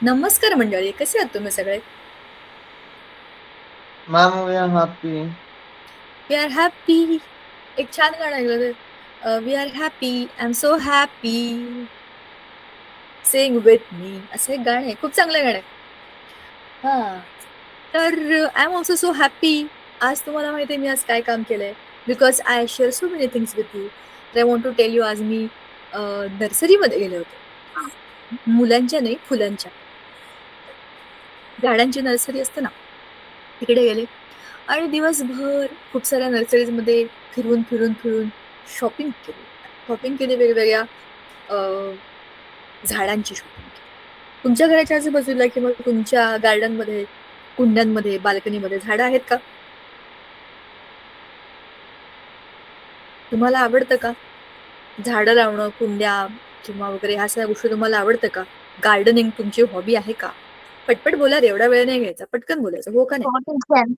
नमस्कार मंडळी, कसे आहात तुम्ही सगळे? Ma'am, we are happy. We are happy. एक छान गाणं ऐकलं ते, we are happy, I am so happy, sing with me, असं एक गाणं आहे. खूप चांगलं गाणं आहे. हा, तर I am also so happy. आज तुम्हाला माहिती आहे मी आज काय काम केलंय? Because I share so many things with you. तर I want to tell you, आज मी नर्सरीमध्ये गेले होते. मुलांच्या नाही, फुलांच्या. झाडांची नर्सरी असते ना, तिकडे गेले आणि दिवसभर खूप साऱ्या नर्सरीजमध्ये फिरून फिरून फिरून शॉपिंग केली. शॉपिंग केली वेगवेगळ्या अ, झाडांची शॉपिंग केली. तुमच्या घराच्या आजूबाजूला किंवा तुमच्या गार्डनमध्ये, कुंड्यांमध्ये, बाल्कनीमध्ये झाडं आहेत का? तुम्हाला आवडतं का झाडं लावणं, कुंड्या किंवा वगैरे ह्या सगळ्या गोष्टी तुम्हाला आवडतं का? गार्डनिंग तुमची हॉबी आहे का? पटपट बोला रे, एवढा वेळ नाही घ्यायचा, पटकन बोलायचं, हो का नाही? हो टीचर.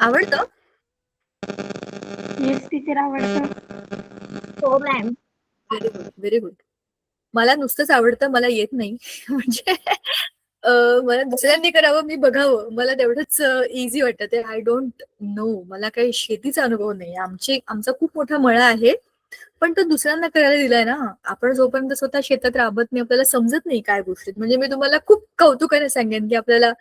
आवडतं. येस टीचर आवडतं. हो ma'am. Very good, very good. मला नुसतंच आवडतं, मला येत नाही. म्हणजे अ, मला दुसऱ्यांनी करावं, मी बघावं, मला तेवढंच इझी वाटतं ते. आय डोंट नो, मला काही शेतीचा अनुभव नाही. आमचा खूप मोठा मळा आहे, पण तो दुसऱ्यांना करायला दिलाय ना. आपण जोपर्यंत स्वतः शेतात राबत नाही, आपल्याला समजत नाही काय गोष्टीत. म्हणजे मी तुम्हाला खूप कौतुकाने सांगेन की आपल्याला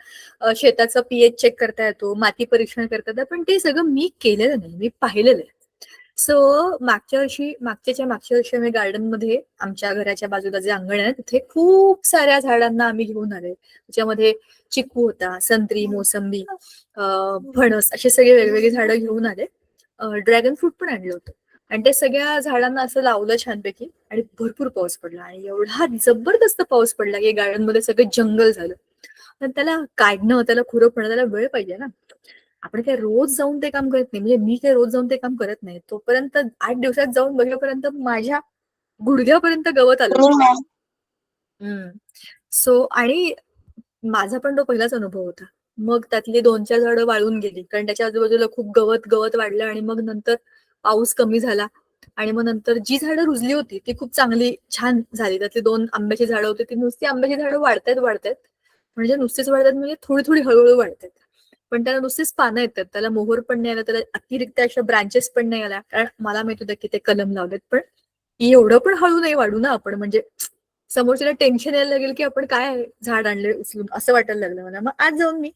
शेताचा पीएच चेक करता येतो, माती परीक्षण करता येतं, पण ते सगळं मी केलेलं नाही, मी पाहिलेलं आहे. सो मागच्या वर्षी आम्ही गार्डनमध्ये, आमच्या घराच्या बाजूला जे अंगण आहे तिथे खूप साऱ्या झाडांना आम्ही घेऊन आले. त्याच्यामध्ये चिकू होता, संत्री, मोसंबी, फणस, असे सगळे वेगवेगळी झाडं घेऊन आले. ड्रॅगन फ्रूट पण आणलं होतं. आणि ते सगळ्या झाडांना असं लावलं छानपैकी, आणि भरपूर पाऊस पडला आणि एवढा जबरदस्त पाऊस पडला की गार्डन मध्ये सगळं जंगल झालं. पण त्याला काढणं, त्याला खुरं पडणं, त्याला वेळ पाहिजे ना. आपण काय रोज जाऊन ते काम करत नाही, म्हणजे मी काय रोज जाऊन ते काम करत नाही. तोपर्यंत 8 दिवसात जाऊन बघेपर्यंत माझ्या गुडघ्यापर्यंत गवत आलं हो होतं. मॅम. सो आणि माझा पण तो पहिलाच अनुभव होता. मग त्यातली 2-4 झाडं वाळून गेली, कारण त्याच्या आजूबाजूला खूप गवत गवत वाढलं आणि मग नंतर पाऊस कमी झाला. आणि मग नंतर जी झाडं रुजली होती ती खूप चांगली छान झाली. त्यातली 2 आंब्याची झाडं होती, ती नुसती आंब्याची झाडं वाढतायत वाढतायत, म्हणजे नुसतीच वाढतात, म्हणजे थोडी थोडी हळूहळू वाढतात. पण त्याला नुसतीच पानं येतात, त्याला मोहर पण नाही आला, त्याला अतिरिक्त अशा ब्रांचेस पण नाही आल्या, कारण मला माहित होतं की ते कलम लावलेत. पण एवढं पण हळू नाही वाढू ना आपण, म्हणजे समोरच्याला टेन्शन यायला लागेल की आपण काय झाड आणले उचलून, असं वाटायला लागलं मला. मग आज जाऊन मी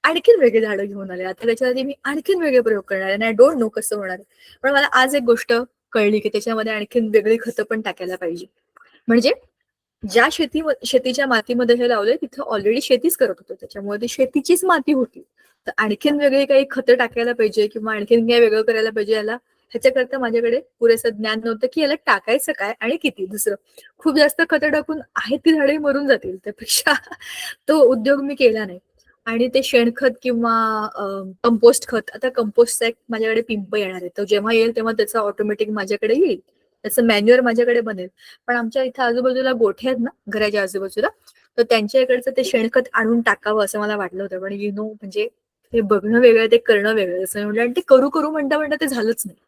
आणखीन वेगळी झाडं घेऊन आले. आता त्याच्या आधी मी आणखीन वेगळे प्रयोग करणार आहे आणि आय डोंट नो कसं होणार आहे. पण मला आज एक गोष्ट कळली की त्याच्यामध्ये आणखीन वेगळी खतं पण टाकायला पाहिजे. म्हणजे ज्या शेतीच्या मातीमध्ये हे लावलंय तिथं ऑलरेडी शेतीच करत होतो, त्याच्यामुळे ती शेतीचीच माती होती. तर आणखीन वेगळी काही खतं टाकायला पाहिजे किंवा आणखीन काही वेगळं करायला पाहिजे, याला ह्याच्याकरता माझ्याकडे पुरेसं ज्ञान नव्हतं की याला टाकायचं काय आणि किती. दुसरं, खूप जास्त खतं टाकून आहेत ती झाडे मरून जातील, त्यापेक्षा तो उद्योग मी केला नाही. आणि ते शेणखत किंवा कंपोस्ट खत, आता कंपोस्टचा एक माझ्याकडे पिंप येणार आहे, तो जेव्हा येईल तेव्हा त्याचा ऑटोमॅटिक माझ्याकडे येईल, त्याचं मॅन्युअर माझ्याकडे बनेल. पण आमच्या इथं आजूबाजूला गोठे आहेत ना, घराच्या आजूबाजूला, तर त्यांच्या इकडचं ते शेणखत आणून टाकावं असं मला वाटलं होतं. पण म्हणजे ते बघणं वेगळं, ते करणं वेगळं असं म्हटलं, आणि ते करू करू म्हणता म्हणता ते झालंच नाही.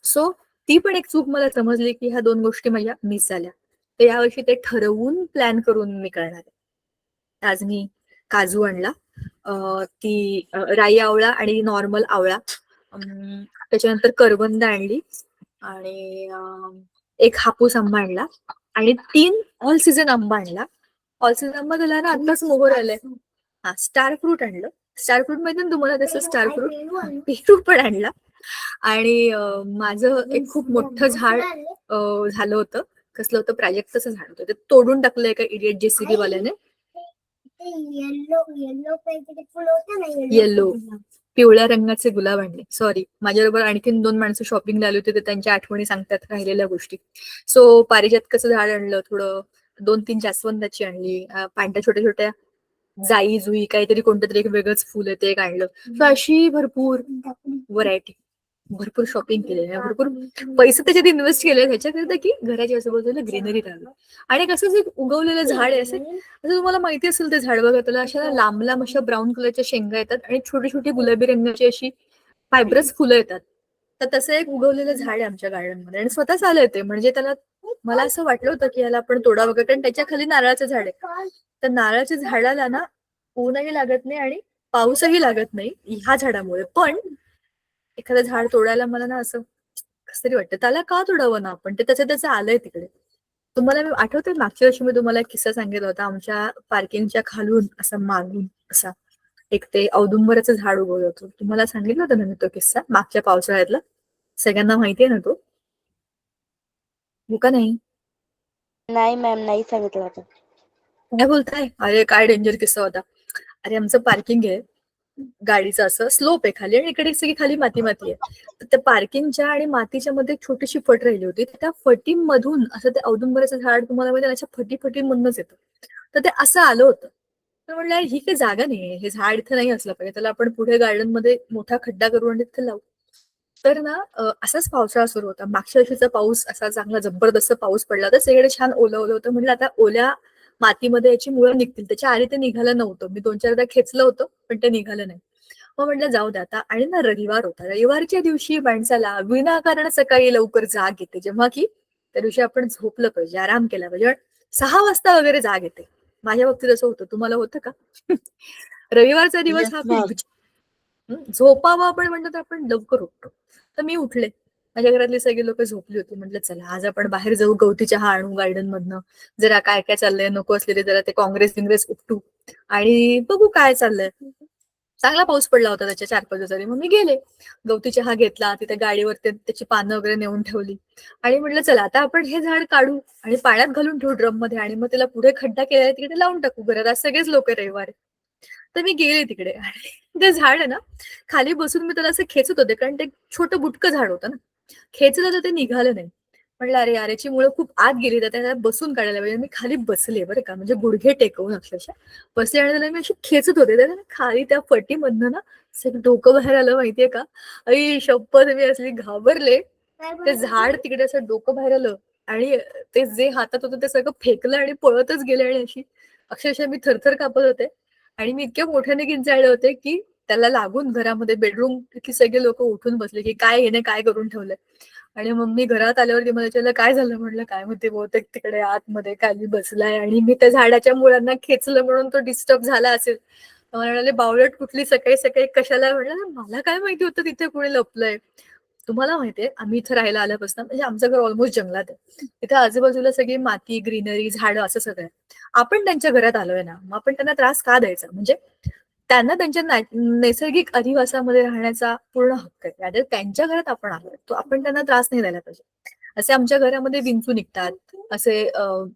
सो ती पण एक चूक मला समजली की ह्या 2 गोष्टी माझ्या मिस झाल्या. तर यावर्षी ते ठरवून प्लॅन करून मी करणार आहे. आज मी काजू आणला, राई आवळा आणि नॉर्मल आवळा, त्याच्यानंतर करवंद आणली, आणि एक हापूस आंबा आणला, आणि 3 ऑल सीझन आंबा आणला. ऑल सीझन आंबा त्याला ना आत्ताच मोहर आलंय. हा, स्टार फ्रूट आणलं. स्टार फ्रूट माहिती ना तुम्हाला, तसं स्टार फ्रूट. पेरू पण आणला. आणि माझं एक खूप मोठं झाड झालं होतं. कसलं होतं, प्राजक्ताचं झाड होतं, ते तोडून टाकलं एका इडियट जेसीबी वाल्याने. येलो, पिवळ्या रंगाचे गुलाब आणले. सॉरी, माझ्याबरोबर आणखीन 2 माणसं शॉपिंगला आली होती, तर त्यांच्या आठवणी सांगतात राहिलेल्या गोष्टी. सो पारिजातकाचं झाड आणलं थोडं, 2-3 जास्वंदाची आणली, पांढऱ्या छोट्या छोट्या जाई जुई काहीतरी, कोणतं तरी एक वेगळंच फुल आहे ते एक आणलं. सो अशी भरपूर व्हरायटी, भरपूर शॉपिंग केली आहे, भरपूर पैसे त्याच्यात इन्व्हेस्ट केले ह्याच्याकरता की घराच्या आजूबाजूला ग्रीनरी राहावी. आणि कसं एक उगवलेलं झाड आहे, असं तुम्हाला माहिती असेल ते झाड बघा, त्याला अशा लांब लांब अशा ब्राऊन कलरच्या शेंगा येतात आणि छोटी छोटी गुलाबी रंगाची अशी फायब्रस फुलं येतात. तर तसं एक उगवलेलं झाड आहे आमच्या गार्डनमध्ये, आणि स्वतःच आलंय ते, म्हणजे त्याला मला असं वाटलं होतं की याला आपण तोडा वगैरे, कारण त्याच्या खाली नारळाचं झाड आहे. तर नारळाच्या झाडाला ना ऊनही लागत नाही आणि पाऊसही लागत नाही ह्या झाडामुळे. पण एखादं झाड तोडायला मला ना असं कसं तरी वाटतं, त्याला का तोडावं ना आपण, ते त्याचं त्याचं आलंय तिकडे. तुम्हाला मी आठवतंय मागच्या वर्षी मी तुम्हाला एक किस्सा सांगितला होता, आमच्या पार्किंगच्या खालून असं मागून असा एक ते औदुंबराचं झाड उगवलं होतं. तुम्हाला सांगितलं होतं ना मी तो किस्सा मागच्या पावसाळ्यातला, सगळ्यांना माहितीये ना तो, हो का नाही? नाही मॅम, नाही सांगितलं होतं. काय बोलताय? अरे काय डेंजर किस्सा होता. अरे आमचं पार्किंग आहे गाडीचं, असं स्लोप आहे खाली आणि इकडे सगळी खाली माती माती आहे. तर त्या पार्किंगच्या आणि मातीच्या मध्ये एक छोटीशी फट राहिली होती. त्या फटीमधून असं ते औदुंबराचं झाड तुम्हाला माहिती अशा फटीमधूनच येतं. तर ते असं आलं होतं. तर म्हणलं ही काही जागा नाहीये, हे झाड इथे नाही असलं पाहिजे, त्याला आपण पुढे गार्डन मध्ये मोठा खड्डा करू आणि तिथे लावू. तर ना असाच पावसाळा सुरू होता. मागच्या वर्षीचा पाऊस असा चांगला जबरदस्त पाऊस पडला तर सगळीकडे छान ओलं ओलं होतं. म्हणलं आता ओल्या मातीमध्ये याची मुळं निघतील. त्याच्या आधी ते निघालं नव्हतं. मी 2-4दा खेचलं होतं पण ते निघालं नाही. मग म्हटलं जाऊ दे आता. आणि ना रविवार होता. रविवारच्या दिवशी माणसाला विनाकारण सकाळी लवकर जाग येते, जेव्हा की त्या दिवशी आपण झोपलं पाहिजे, आराम केला पाहिजे. 6 वाजता वगैरे जाग येते. माझ्या बाबतीत असं होतं. तुम्हाला होतं का? रविवारचा दिवस येस हा मॅम. खूप झोपावं आपण म्हणतो तर आपण लवकर उठतो. तर मी उठले. माझ्या घरातली सगळी लोक झोपली होती. म्हटलं चला आज आपण बाहेर जाऊ, गवती चहा आणू गार्डन मधनं. जरा काय काय चाललंय, नको असलेले जरा ते काँग्रेस उपटू आणि बघू काय चाललंय. चांगला पाऊस पडला होता त्याच्या 4-5 दिवसांनी. मग मी गेले. गवती चहा घेतला. तिथे गाडीवर त्याची पानं वगैरे नेऊन ठेवली. आणि म्हटलं चला आता आपण हे झाड काढू आणि पाण्यात घालून ठेवू ड्रम मध्ये आणि मग त्याला पुढे खड्डा केलेला आहे तिकडे लावून टाकू घरात. आज सगळेच लोक रविवार आहे. तर मी गेले तिकडे आणि ते झाड आहे ना, खाली बसून मी त्याला असं खेचत होते, कारण ते छोटं बुटकं झाड होतं ना. खेचलं तर ते निघालं नाही. म्हटलं अरे यार याची मुळं खूप आत गेली, तर त्याला बसून काढायला पाहिजे. मी खाली बसले बरं का, म्हणजे गुडघे टेकवून अक्षरशः बसले आणि त्याला मी अशी खेचत होते. तर खाली त्या फटीमधनं ना सगळं डोकं बाहेर आलं माहितीये का. आई शपथ मी असली घाबरले. ते झाड तिकडे असं डोकं बाहेर आलं आणि ते जे हातात होतं ते सगळं फेकलं आणि पळतच गेले आणि अशी अक्षरशः मी थरथर कापत होते. आणि मी इतक्या मोठ्याने किंचाळले होते की त्याला लागून घरामध्ये बेडरूम की सगळे लोक उठून बसले की काय येणे काय करून ठेवलंय. आणि मग मी घरात आल्यावरती मला विचारलं काय झालं. म्हटलं काय म्हणते, बहुतेक तिकडे आतमध्ये खाली बसलाय आणि मी त्या झाडाच्या मुळांना खेचलं म्हणून तो डिस्टर्ब झाला असेल. मला म्हणाले बावळट कुठली सकाळी सकाळी कशाला. म्हटलं मला काय माहिती होतं तिथे कुणी लपलंय. तुम्हाला माहितीये आम्ही इथे राहायला आल्यापासून, म्हणजे आमचं घर ऑलमोस्ट जंगलात आहे. तिथे आजूबाजूला सगळी माती, ग्रीनरी, झाडं असं सगळं आहे. आपण त्यांच्या घरात आलोय ना, मग आपण त्यांना त्रास का द्यायचा. म्हणजे त्यांना त्यांच्या नैसर्गिक अधिवासामध्ये राहण्याचा पूर्ण हक्क आहे. rather त्यांच्या घरात आपण आलोय, तो आपण त्यांना त्रास नाही द्यायला पाहिजे. असे आमच्या घरामध्ये विंचू निघतात, असे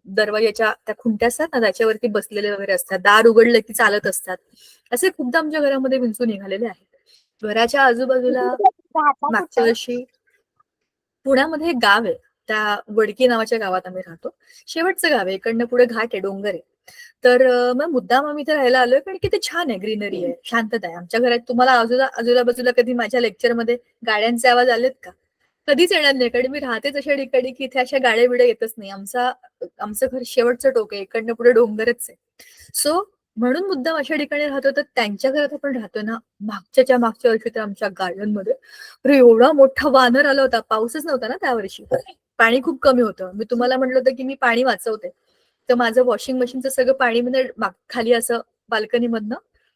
दरवाजाच्या त्या खुंट्या असतात ना त्याच्यावरती बसलेले वगैरे असतात, दार उघडलं की चालत असतात. असे खूपदा आमच्या घरामध्ये विंचू निघालेले आहेत. घराच्या आजूबाजूला राहता मागच्या कुठं? वर्षी पुण्यामध्ये एक गाव आहे, त्या वडकी नावाच्या गावात आम्ही राहतो. शेवटचं गाव आहे, इकडनं पुढे घाट आहे, डोंगर आहे. तर मग मुद्दाम आम्ही इथे राहायला आलोय कारण की ते छान आहे, ग्रीनरी आहे, शांतता आहे. आमच्या घरात तुम्हाला आजूबाजूला कधी माझ्या लेक्चरमध्ये गाड्यांचे आवाज आलेत का? कधीच येणार नाही, कारण मी राहतेच अशा ठिकाणी की इथे अशा गाड्या बिड्या येतच नाही. आमचं घर शेवटचं टोक आहे, इकडनं पुढे डोंगरच आहे. सो म्हणून मुद्दाम अशा ठिकाणी राहतो. तर त्यांच्या घरात आपण राहतोय ना, मागच्या वर्षी तर आमच्या गार्डन मध्ये अरे एवढा मोठा वानर आला होता. पाऊसच नव्हता ना त्यावर्षी, पाणी खूप कमी होतं. मी तुम्हाला म्हटलं होतं की मी पाणी वाचवते. तर माझं वॉशिंग मशीनचं सगळं पाणी म्हणजे खाली असं बाल्कनी मधनं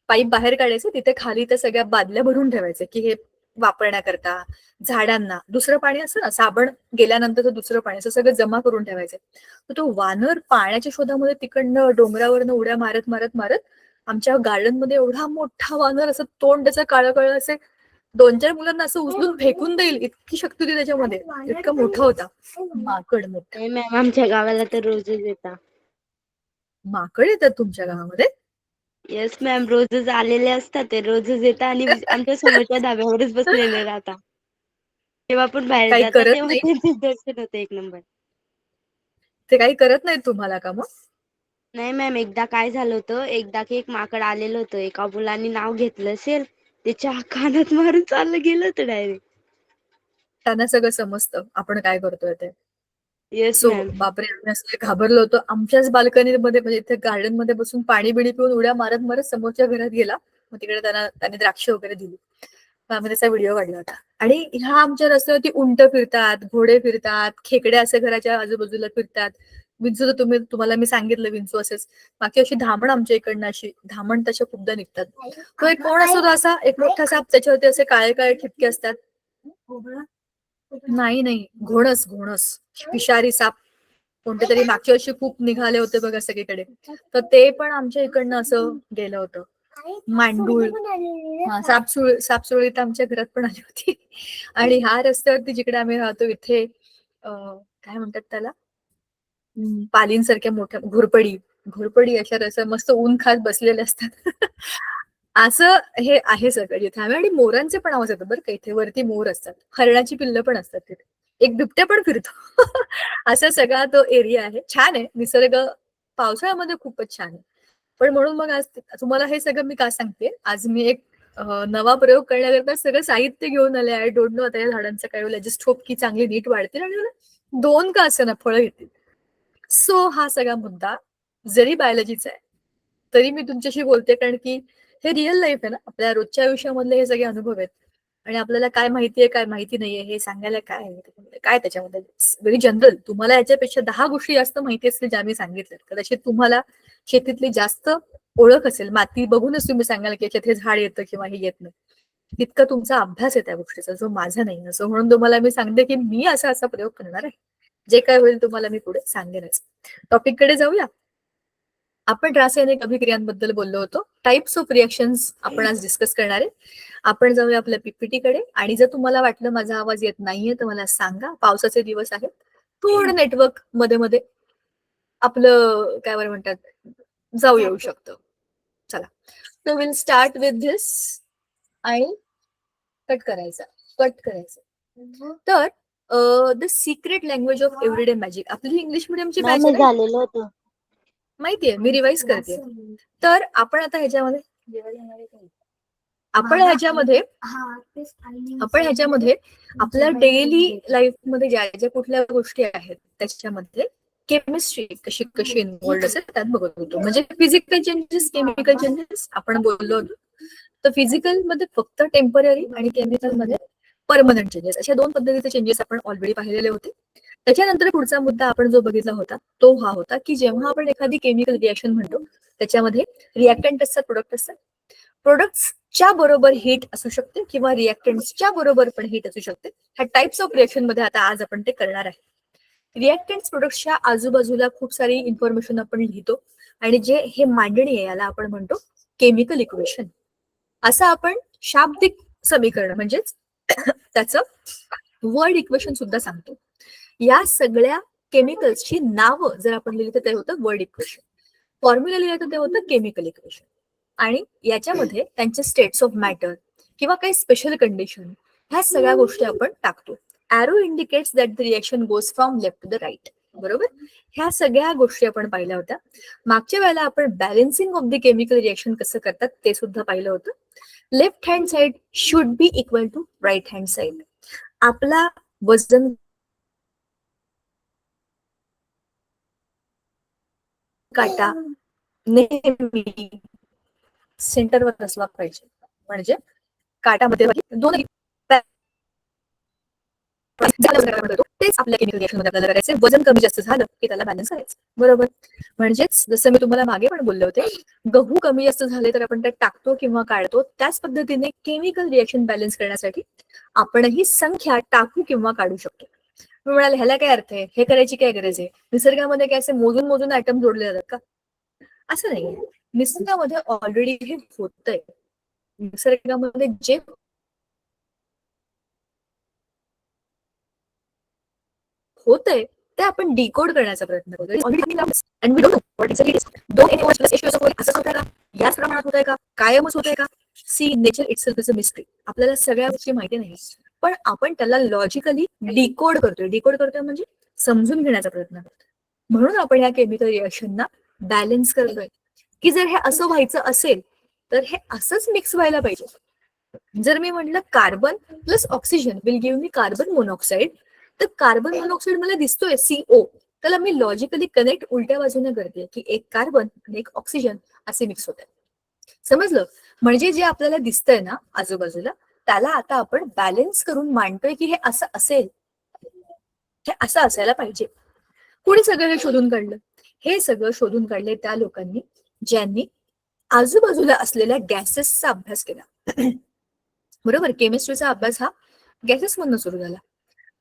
पाईप बाहेर काढायचं, तिथे खाली त्या सगळ्या बादल्या भरून ठेवायचे की हे वापरण्याकरता, झाडांना दुसरं पाणी असतं ना, साबण गेल्यानंतरचं दुसरं पाणी, असं सगळं जमा करून ठेवायचं. तर तो वानर पाण्याच्या शोधामध्ये तिकडनं डोंगरावरनं उड्या मारत मारत मारत आमच्या गार्डन मध्ये एवढा मोठा वानर, असं तोंड त्याचं काळं काळं, असे 2-4 मुलांना असं उचलून फेकून देईल इतकी शक्ती होती त्याच्यामध्ये. इतका मोठा होता माकड. मोठा नाही मॅम, आमच्या गावाला तर रोजच येतात. माकड येतात तुमच्या गावामध्ये? येस मॅम, रोजच आलेले असतात. ते रोजच येतात आणि आमच्या समोरच्या धाब्यावरच बसलेले राहतात. जेव्हा पण बाहेर काही जातात करत तेव्हा नाही, त्यांचे दर्शन होते एक नंबर. ते काही करत नाहीत तुम्हाला का मग? नाही मॅम, एकदा काय झालं होतं, एकदा की एक माकड आलेलं होतं, एका मुलांनी नाव घेतलं असेल, त्याच्या कानात मारून चाललं गेलं होतं डायरेक्ट. त्यांना सगळं समजतं आपण काय करतोय ते. Yes so ma'am. बापरे, आम्ही असले घाबरलो होतो. आमच्याच बाल्कनीमध्ये म्हणजे इथे गार्डन मध्ये बसून पाणी बिणी पिऊन उड्या मारत मारत समोरच्या घरात गेला. मग तिकडे त्याने द्राक्ष वगैरे दिली. आम्ही त्याचा व्हिडिओ काढला होता. आणि ह्या आमच्या रस्त्यावरती उंट फिरतात, घोडे फिरतात, खेकड्या असे घराच्या आजूबाजूला फिरतात. विंचू तर तुम्हाला मी सांगितलं विंचू असेच. बाकी अशी धामण आमच्या इकडनं अशी धामण तशा खूपदा निघतात. तो एक कोण असतो तो असा एक मोठा साप, त्याच्यावरती असे काळे काळे ठिपके असतात. नाही घोणस विषारी साप कोणते तरी मागच्या वर्षी खूप निघाले होते बघा सगळीकडे. तर ते पण आमच्या इकडनं असं गेलं होतं. मांडूळ, सापसुळी तर आमच्या घरात पण आली होती. आणि ह्या रस्त्यावरती जिकडे आम्ही राहतो इथे काय म्हणतात त्याला, पालींसारख्या मोठ्या घोरपडी अशा रस्त्या मस्त ऊन खात बसलेले असतात. असं हे आहे सगळं जिथे आम्ही. आणि मोरांचे पण आवाज येतात बरं का इथे. वरती मोर असतात, हरणाची पिल्लं पण असतात तिथे, एक बिबट्या पण फिरतो. असा सगळा तो एरिया आहे. छान आहे निसर्ग, पावसाळ्यामध्ये खूपच छान आहे. पण म्हणून मग आज तुम्हाला हे सगळं मी का सांगते, आज मी एक नवा प्रयोग करण्याकरता सगळं साहित्य घेऊन आले. आय डोंट नो आता या झाडांचं काय होईल. जस्ट होप की चांगली नीट वाढतील आणि 2 का असे ना फळं येतील. सो हा सगळा मुद्दा जरी बायोलॉजीचा आहे तरी मी तुमच्याशी बोलते, कारण की हे रिअल लाईफ आहे ना, आपल्या रोजच्या आयुष्यामधले हे सगळे अनुभव आहेत. आणि आपल्याला काय माहितीये काय माहिती नाहीये हे सांगायला काय आहे, काय त्याच्यामध्ये व्हेरी जनरल. तुम्हाला याच्यापेक्षा 10 गोष्टी जास्त माहिती असतील ज्या मी सांगितल्या. कदाचित तुम्हाला शेतीतली जास्त ओळख असेल, माती बघूनच तुम्ही सांगाल की याच्यात हे झाड येतं किंवा हे येत नाही. तितका तुमचा अभ्यास आहे त्या गोष्टीचा, जो माझा नाही. असं म्हणून तुम्हाला मी सांगते की मी असा प्रयोग करणार आहे. जे काय होईल तुम्हाला मी पुढे सांगेनच. टॉपिक कडे जाऊया. आपण रासायनिक अभिक्रियांबद्दल बोललो होतो. टाइप्स ऑफ रिएक्शन्स आपण आज डिस्कस करणार आहे. आपण जाऊया आपल्या पीपीटी कडे. आणि जर तुम्हाला वाटलं माझा आवाज येत नाहीये तर मला सांगा. पावसाचे दिवस आहेत, थोडं नेटवर्क मध्ये आपलं काय बरं म्हणतात जाऊ येऊ शकतं. चला, so will start with this. आणि कट करायचं. तर the secret language of everyday magic, आपली इंग्लिश मिडियमची बॅच मॅम झालेलं होतं. माहितीये, मी रिवाइज करते. तर आपण आता ह्याच्यामध्ये आपल्या डेली लाईफ मध्ये ज्या ज्या कुठल्या गोष्टी आहेत त्याच्यामध्ये केमिस्ट्री कशी इन्व्हॉल्ड असेल त्यात बघत होतो. म्हणजे फिजिकल चेंजेस, केमिकल चेंजेस आपण बोललो होतो. तर फिजिकल मध्ये फक्त टेम्पररी आणि केमिकल मध्ये परमनंट चेंजेस, अशा 2 पद्धतीचे चेंजेस आपण ऑलरेडी पाहिलेले होते. त्याच्यानंतर पुढचा मुद्दा आपण जो बघितला होता तो हा होता की जेव्हा आपण एखादी केमिकल रिएक्शन म्हणतो त्याच्यामध्ये रिएक्टंट असतात, प्रोडक्ट असतात. प्रोडक्ट्सच्या बरोबर हीट असू शकते किंवा रिएक्टंट्सच्या बरोबर पण हीट असू शकते. ह्या टाइप्स ऑफ रिएक्शन मध्ये आता आज आपण ते करणार आहे. रिएक्टंट्स प्रोडक्ट्सच्या आजूबाजूला खूप सारी इन्फॉर्मेशन आपण लिहितो आणि जे हे मांडणी आहे याला आपण म्हणतो केमिकल इक्वेशन. असं आपण शाब्दिक समीकरण म्हणजेच त्याचं वर्ड इक्वेशन सुद्धा सांगतो. या सगळ्या केमिकल्सची नावं जर आपण लिहिली तर ते होतं वर्ड इक्वेशन. फॉर्म्युला लिहिलं तर ते होतं केमिकल इक्वेशन. आणि याच्यामध्ये त्यांचे स्टेट्स ऑफ मॅटर किंवा काही स्पेशल कंडिशन ह्या सगळ्या गोष्टी आपण टाकतो. Arrow indicates that the reaction goes from left to the right. बरोबर, ह्या सगळ्या गोष्टी आपण पाहिल्या होत्या. मागच्या वेळेला आपण balancing of the chemical reaction कसं करतात ते सुद्धा पाहिलं होतं. Left hand side should be equal to right hand side. आपला वजन काटा नेहमी सेंटरवर असला पाहिजे. म्हणजे काटामध्ये 2 तेच आपल्या केमिकल रिएक्शन मध्ये आपल्याला करायचं. वजन कमी जास्त झालं की त्याला बॅलन्स करायचं. बरोबर, म्हणजेच जसं मी तुम्हाला मागे पण बोलले होते, गहू कमी जास्त झाले तर आपण त्यात टाकतो किंवा काढतो. त्याच पद्धतीने केमिकल रिएक्शन बॅलन्स करण्यासाठी आपणही संख्या टाकू किंवा काढू शकतो. मी म्हणाले ह्याला काय अर्थ आहे, हे करायची काय गरज आहे, निसर्गामध्ये काय असे मोजून ऍटम जोडले जातात का? असं नाही. निसर्गामध्ये ऑलरेडी हे होतंय. निसर्गामध्ये जे होतंय ते आपण डिकोड करण्याचा प्रयत्न करतो. असंच होतंय का, याच प्रमाणात होतंय का, कायमच होतंय का? See, nature itself is a mystery. आपल्याला सगळ्या गोष्टी माहिती नाही, पण आपण त्याला लॉजिकली डिकोड करतोय म्हणजे समजून घेण्याचा प्रयत्न करतोय. म्हणून आपण या केमिकल रिएक्शनना बॅलन्स करतोय की जर हे असं व्हायचं असेल तर हे असंच मिक्स व्हायला पाहिजे. जर मी म्हटलं carbon plus oxygen will give me carbon monoxide, तर कार्बन मोनॉक्साईड मला दिसतोय CO, त्याला मी लॉजिकली कनेक्ट उलट्या बाजूने करते की एक कार्बन आणि एक ऑक्सिजन असे मिक्स होत आहे. समजलं? म्हणजे जे आपल्याला दिसतंय ना आजूबाजूला त्याला आता आपण बॅलन्स करून मांडतोय की हे असं असेल, हे असं असायला पाहिजे. कुणी सगळं हे शोधून काढलं? हे सगळं शोधून काढले त्या लोकांनी ज्यांनी आजूबाजूला असलेल्या गॅसेसचा अभ्यास केला. बरोबर, केमिस्ट्रीचा अभ्यास हा गॅसेस मधनं सुरू झाला.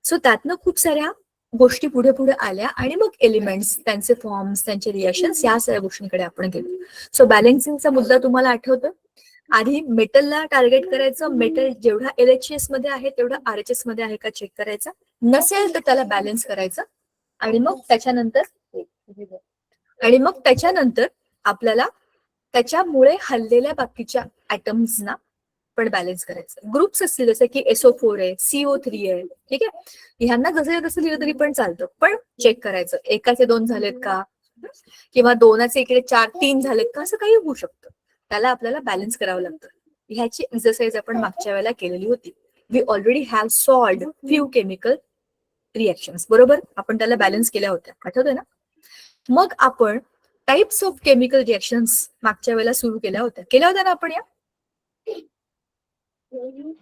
सो त्यातनं खूप साऱ्या गोष्टी पुढे पुढे आल्या आणि मग एलिमेंट्स, त्यांचे फॉर्म्स, त्यांचे रिएक्शन्स, या सगळ्या गोष्टींकडे आपण गेलो. सो बॅलन्सिंगचा मुद्दा तुम्हाला आठवतो? आधी मेटलला टार्गेट करायचं, मेटल जेवढा LHS मध्ये आहे तेवढा RHS मध्ये आहे का चेक करायचा, नसेल तर त्याला बॅलन्स करायचं आणि मग त्याच्यानंतर आपल्याला त्याच्यामुळे हललेल्या बाकीच्या ऍटम्सना पण बॅलन्स करायचं. ग्रुप्स असतील जसं की SO4 आहे, CO3 आहे, ठीक आहे. ह्यांना जसं जसं लिहिलं तरी पण चालतं, पण चेक करायचं एकाचे 2 झालेत का, किंवा 2चे इकडे 4 3 झालेत का, असं काही होऊ शकतं. त्याला आपल्याला बॅलन्स करावं लागतं. ह्याची एक्सरसाइज आपण मागच्या वेळेला केलेली होती. We already have solved few chemical reactions, बरोबर, आपण त्याला बॅलन्स केल्या होत्या, आठवतंय ना. मग आपण टाइप्स ऑफ केमिकल रिएक्शन्स मागच्या वेळेला सुरू केल्या होत्या ना आपण. या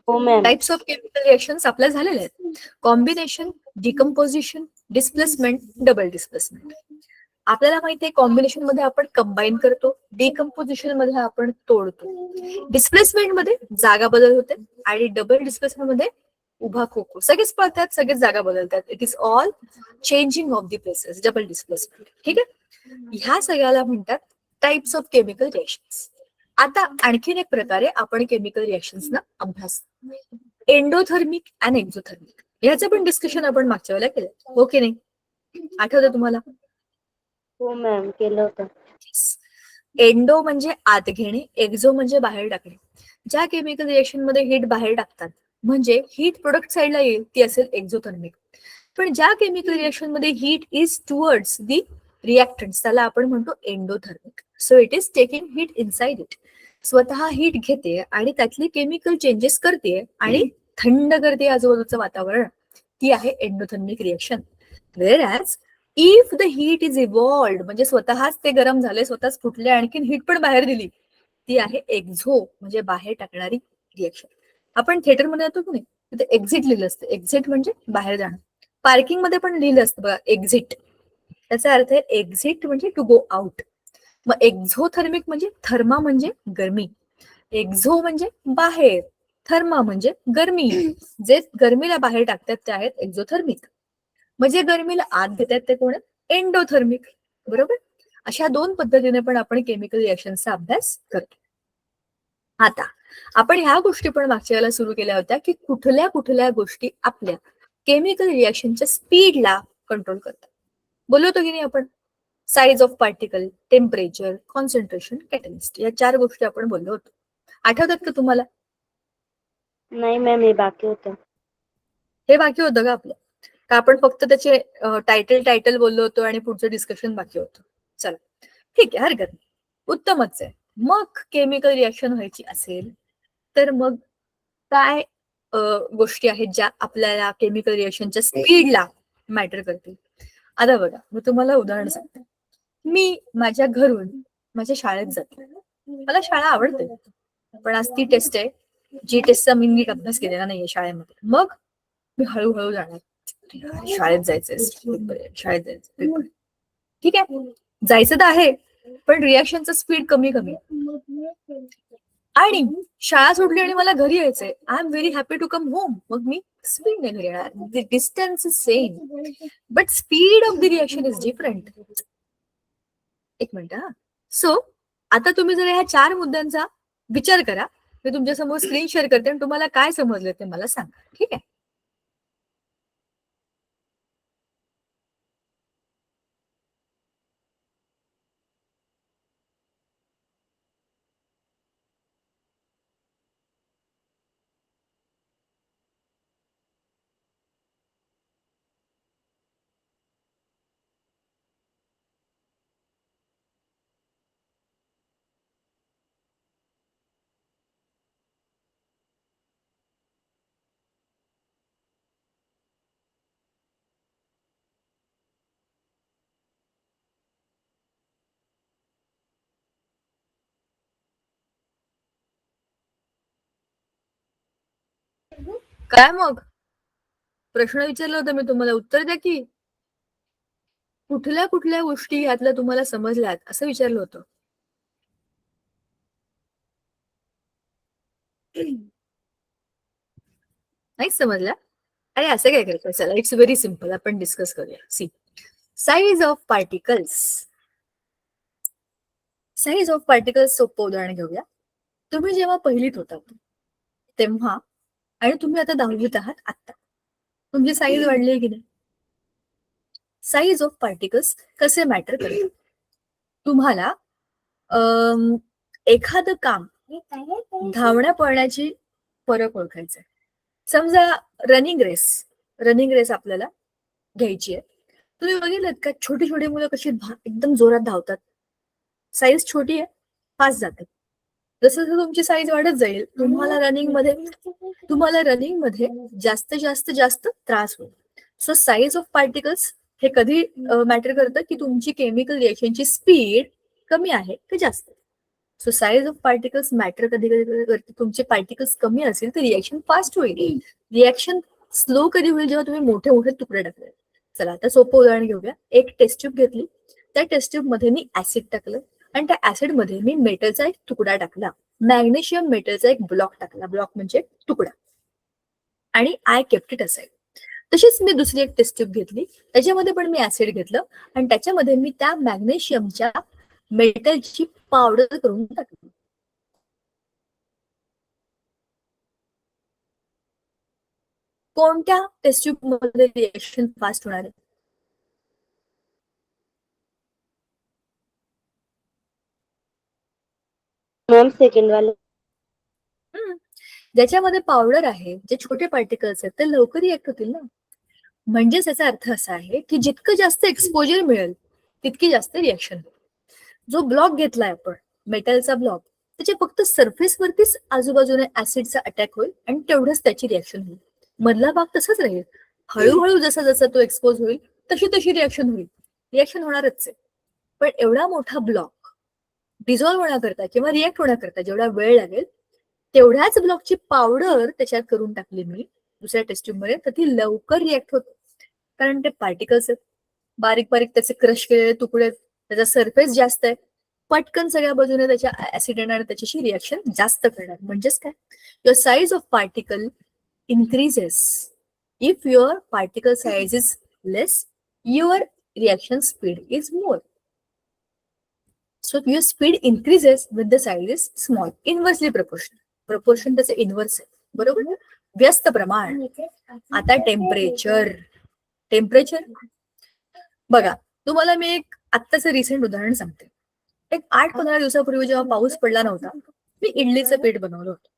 हो ma'am. Types of chemical reactions आपल्या झालेल्या आहेत. Combination, decomposition, displacement, double displacement. आपल्याला माहिती आहे कॉम्बिनेशन मध्ये आपण कंबाईन करतो, डिकम्पोजिशन मध्ये आपण तोडतो, डिस्प्लेसमेंट मध्ये जागा बदल होते आणि डबल डिस्प्लेसमेंट मध्ये उभा खो सगळेच पळतात, सगळेच जागा बदलतात. It is all changing of the places, double displacement. ठीक आहे, ह्या सगळ्याला म्हणतात टाइप्स ऑफ केमिकल रिएक्शन्स. आता आणखीन एक प्रकारे आपण केमिकल रिएक्शन्सना अभ्यास, एंडोथर्मिक अँड एक्झोथर्मिक, याचं पण डिस्कशन आपण मागच्या वेळेला केलं, हो की नाही, आठवतं तुम्हाला? हो मॅम, केलं होतं. एंडो म्हणजे आत घेणे, एक्झो म्हणजे बाहेर टाकणे. ज्या केमिकल रिएक्शन मध्ये हीट बाहेर टाकतात म्हणजे हीट प्रोडक्ट साईडला येईल ती असेल एक्झोथर्मिक. पण ज्या केमिकल रिएक्शन मध्ये heat is towards the reactants त्याला आपण म्हणतो endothermic. So it is taking heat inside it. स्वतः हीट घेते आणि त्यातले केमिकल चेंजेस करते आणि थंड करते आजूबाजूचं वातावरण, ती आहे endothermic reaction. Whereas if the heat is evolved म्हणजे स्वतःच ते गरम झाले, स्वतःच फुटले, आणखीन हीट पण बाहेर दिली, ती आहे एक्झो म्हणजे बाहेर टाकणारी रिएक्शन. आपण थिएटरमध्ये येतो की नाही, तिथे एक्झिट लिहिलं असतं, एक्झिट म्हणजे बाहेर जाणं. पार्किंग मध्ये पण लिहिलं असतं बघा एक्झिट, त्याचा अर्थ आहे एक्झिट म्हणजे टू गो आउट. मग एक्झोथर्मिक म्हणजे थर्मा म्हणजे गरमी, एक्झो म्हणजे बाहेर, थर्मा म्हणजे गरमी. जे गरमीला बाहेर टाकतात ते आहेत एक्झोथर्मिक. म्हणजे गरमीला आत घेतात ते कोण, एंडोथर्मिक. बरोबर, अशा 2 पद्धतीने पण आपण केमिकल रिएक्शनचा अभ्यास करतो. आता आपण ह्या गोष्टी पण मागच्या वेळेला सुरू केल्या होत्या की कुठल्या कुठल्या गोष्टी आपल्या केमिकल रिएक्शनच्या स्पीडला कंट्रोल करतात. बोललो होतो की नाही आपण, size of particle, temperature, concentration, catalyst, या 4 गोष्टी आपण बोललो होतो. आठवतात का तुम्हाला? नाही मॅम, हे बाकी होतं. हे बाकी होतं का आपलं, का आपण फक्त त्याचे टायटल बोललो होतो आणि पुढचं डिस्कशन बाकी होतं? चला ठीक आहे, हरकत नाही, उत्तमच आहे. मग केमिकल रिएक्शन व्हायची असेल तर मग काय गोष्टी आहेत ज्या आपल्याला केमिकल रिएक्शनच्या स्पीडला मॅटर करतील? आता बघा, मी तुम्हाला उदाहरण सांगते. मी माझ्या घरून माझ्या शाळेत जाते, मला शाळा आवडते, पण आज ती टेस्ट आहे जी टेस्टचा मी नीट अभ्यास केलेला नाहीये शाळेमध्ये. मग मी हळूहळू जाणार, शाळेत जायचंय, शाळेत जायचं, ठीक आहे, जायचं तर आहे, पण रिॲक्शनचं स्पीड कमी कमी. आणि शाळा सोडली आणि मला घरी यायचंय, I am very happy to come home, मग मी स्पीडने घरी येणार. The distance is same but speed of the reaction is different. एक मिनिट हा. सो आता तुम्ही जर ह्या 4 मुद्द्यांचा विचार करा, मी तुमच्या समोर स्क्रीन शेअर करते आणि तुम्हाला काय समजलं ते मला सांगा, ठीक आहे? काय मग प्रश्न विचारला होता मी तुम्हाला, उत्तर द्या की. कुठल्या कुठल्या गोष्टी यातल्या तुम्हाला समजल्यात असं विचारलं होतं. नाही समजला? अरे असं काय करतो, चला इट्स व्हेरी सिम्पल, आपण डिस्कस करूया. See, size of particles. Size of particles सोपं उदाहरण घेऊया. तुम्ही जेव्हा पहिलीत होतात तेव्हा आणि तुम्ही आता 10वीत आहात आता, तुमची साईज वाढली आहे की नाही? साईज ऑफ पार्टिकल्स कसे मॅटर करतात? तुम्हाला एखादं काम, धावण्या पळण्याची फरक ओळखायचा आहे. समजा रनिंग रेस आपल्याला घ्यायची आहे. तुम्ही बघितलं का छोटी छोटी मुलं कशी एकदम जोरात धावतात, साईज छोटी आहे, फास्ट जातात. जसं जसं तुमची साईज वाढत जाईल तुम्हाला रनिंग मध्ये जास्त जास्त जास्त त्रास होईल. सो साईज ऑफ पार्टिकल्स हे कधी मॅटर करतं की तुमची केमिकल रिएक्शनची स्पीड कमी आहे की जास्त. So size of particles matter कधी कधी करते. तुमचे पार्टिकल्स कमी असेल तर रिएक्शन फास्ट होईल. रिएक्शन स्लो कधी होईल जेव्हा तुम्ही मोठे मोठे तुकडे टाकले. चला आता सोपं उदाहरण घेऊया. एक टेस्ट ट्यूब घेतली, त्या टेस्ट ट्यूब मध्ये मी ऍसिड टाकलं आणि त्या ऍसिड मध्ये मी मेटलचा एक तुकडा टाकला, मॅग्नेशियम मेटलचा एक ब्लॉक टाकला, ब्लॉक म्हणजे तुकडा, आणि आय केप्ट इट असाइड. तशीच मी दुसरी एक टेस्ट ट्यूब घेतली, त्याच्यामध्ये पण मी ऍसिड घेतलं आणि त्याच्यामध्ये मी त्या मॅग्नेशियमच्या मेटलची पावडर करून टाकली. कोणत्या टेस्ट ट्यूब मध्ये रिएक्शन फास्ट होणार आहे? मॅम सेकंड वाले. ज्याच्यामध्ये पावडर आहे, जे छोटे पार्टिकल्स आहेत ते लवकर रिएक्ट होतील ना. म्हणजेच याचा अर्थ असा आहे की जितकं जास्त एक्सपोजर मिळेल तितकी जास्त रिएक्शन होईल. जो ब्लॉक घेतलाय आपण, मेटलचा ब्लॉक, त्याच्या फक्त सरफेस वरतीच आजूबाजूने ऍसिडचा अटॅक होईल आणि तेवढंच त्याची रिएक्शन होईल. मधला भाग तसाच राहील. हळूहळू जसा जसा तो एक्सपोज होईल तशी तशी रिएक्शन होईल. रिएक्शन होणारच आहे. पण एवढा मोठा ब्लॉक डिझॉल्व्ह होण्याकरता किंवा रिएक्ट होण्याकरता जेवढा वेळ लागेल तेवढ्याच ब्लॉकची पावडर त्याच्यात करून टाकली मी दुसऱ्या टेस्ट ट्यूब मध्ये, तर ती लवकर रिएक्ट होते. कारण ते पार्टिकल्स आहेत, बारीक बारीक त्याचे क्रश केलेले तुकडे आहेत, त्याचा सरफेस जास्त आहे, पटकन सगळ्या बाजूने त्याच्या ऍसिड येणार, त्याच्याशी रिएक्शन जास्त करणार. म्हणजेच काय, your size of particle increases. If your particle size is less, your reaction speed is more. So your speed increases with the size is small. Inversely proportional. Proportion त्याचे इन्व्हर्स आहे, बरोबर. व्यस्त प्रमाण. आता टेम्परेचर बघा, तुम्हाला मी एक आत्ताचं रिसेंट उदाहरण सांगते. एक 8-15 दिवसापूर्वी जेव्हा पाऊस पडला नव्हता, मी इडलीचं पीठ बनवलं होतं.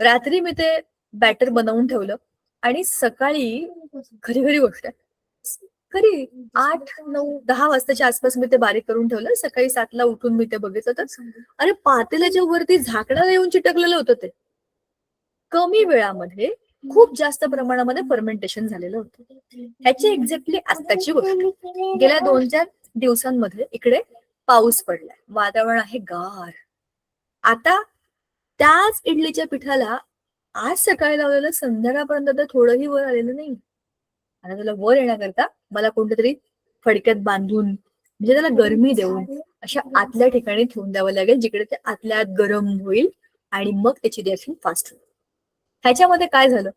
रात्री मी ते बॅटर बनवून ठेवलं आणि सकाळी, खरी खरी गोष्ट आहे, खरी 8-9-10 वाजताच्या आसपास मी ते बारीक करून ठेवलं. सकाळी 7ला उठून मी ते बघितलं तर अरे पातेल्याच्या वरती झाकणाला येऊन चिटकलेलं होतं. ते कमी वेळामध्ये खूप जास्त प्रमाणामध्ये फर्मेंटेशन झालेलं होतं. ह्याची एक्झॅक्टली आत्ताची गोष्ट. गेल्या 2-4 दिवसांमध्ये इकडे पाऊस पडलाय, वातावरण आहे गार. आता त्याच इडलीच्या पिठाला आज सकाळी लावलेलं संध्याकाळपर्यंत तर थोडंही वर आलेलं नाही. आता त्याला वर येण्याकरता मला कोणत्या तरी फडक्यात बांधून, म्हणजे त्याला गरमी देऊन अशा आतल्या ठिकाणी ठेवून द्यावं लागेल, जिकडे ते आतल्या आत गरम होईल आणि मग त्याची रिएक्शन फास्ट होईल. ह्याच्यामध्ये काय झालं,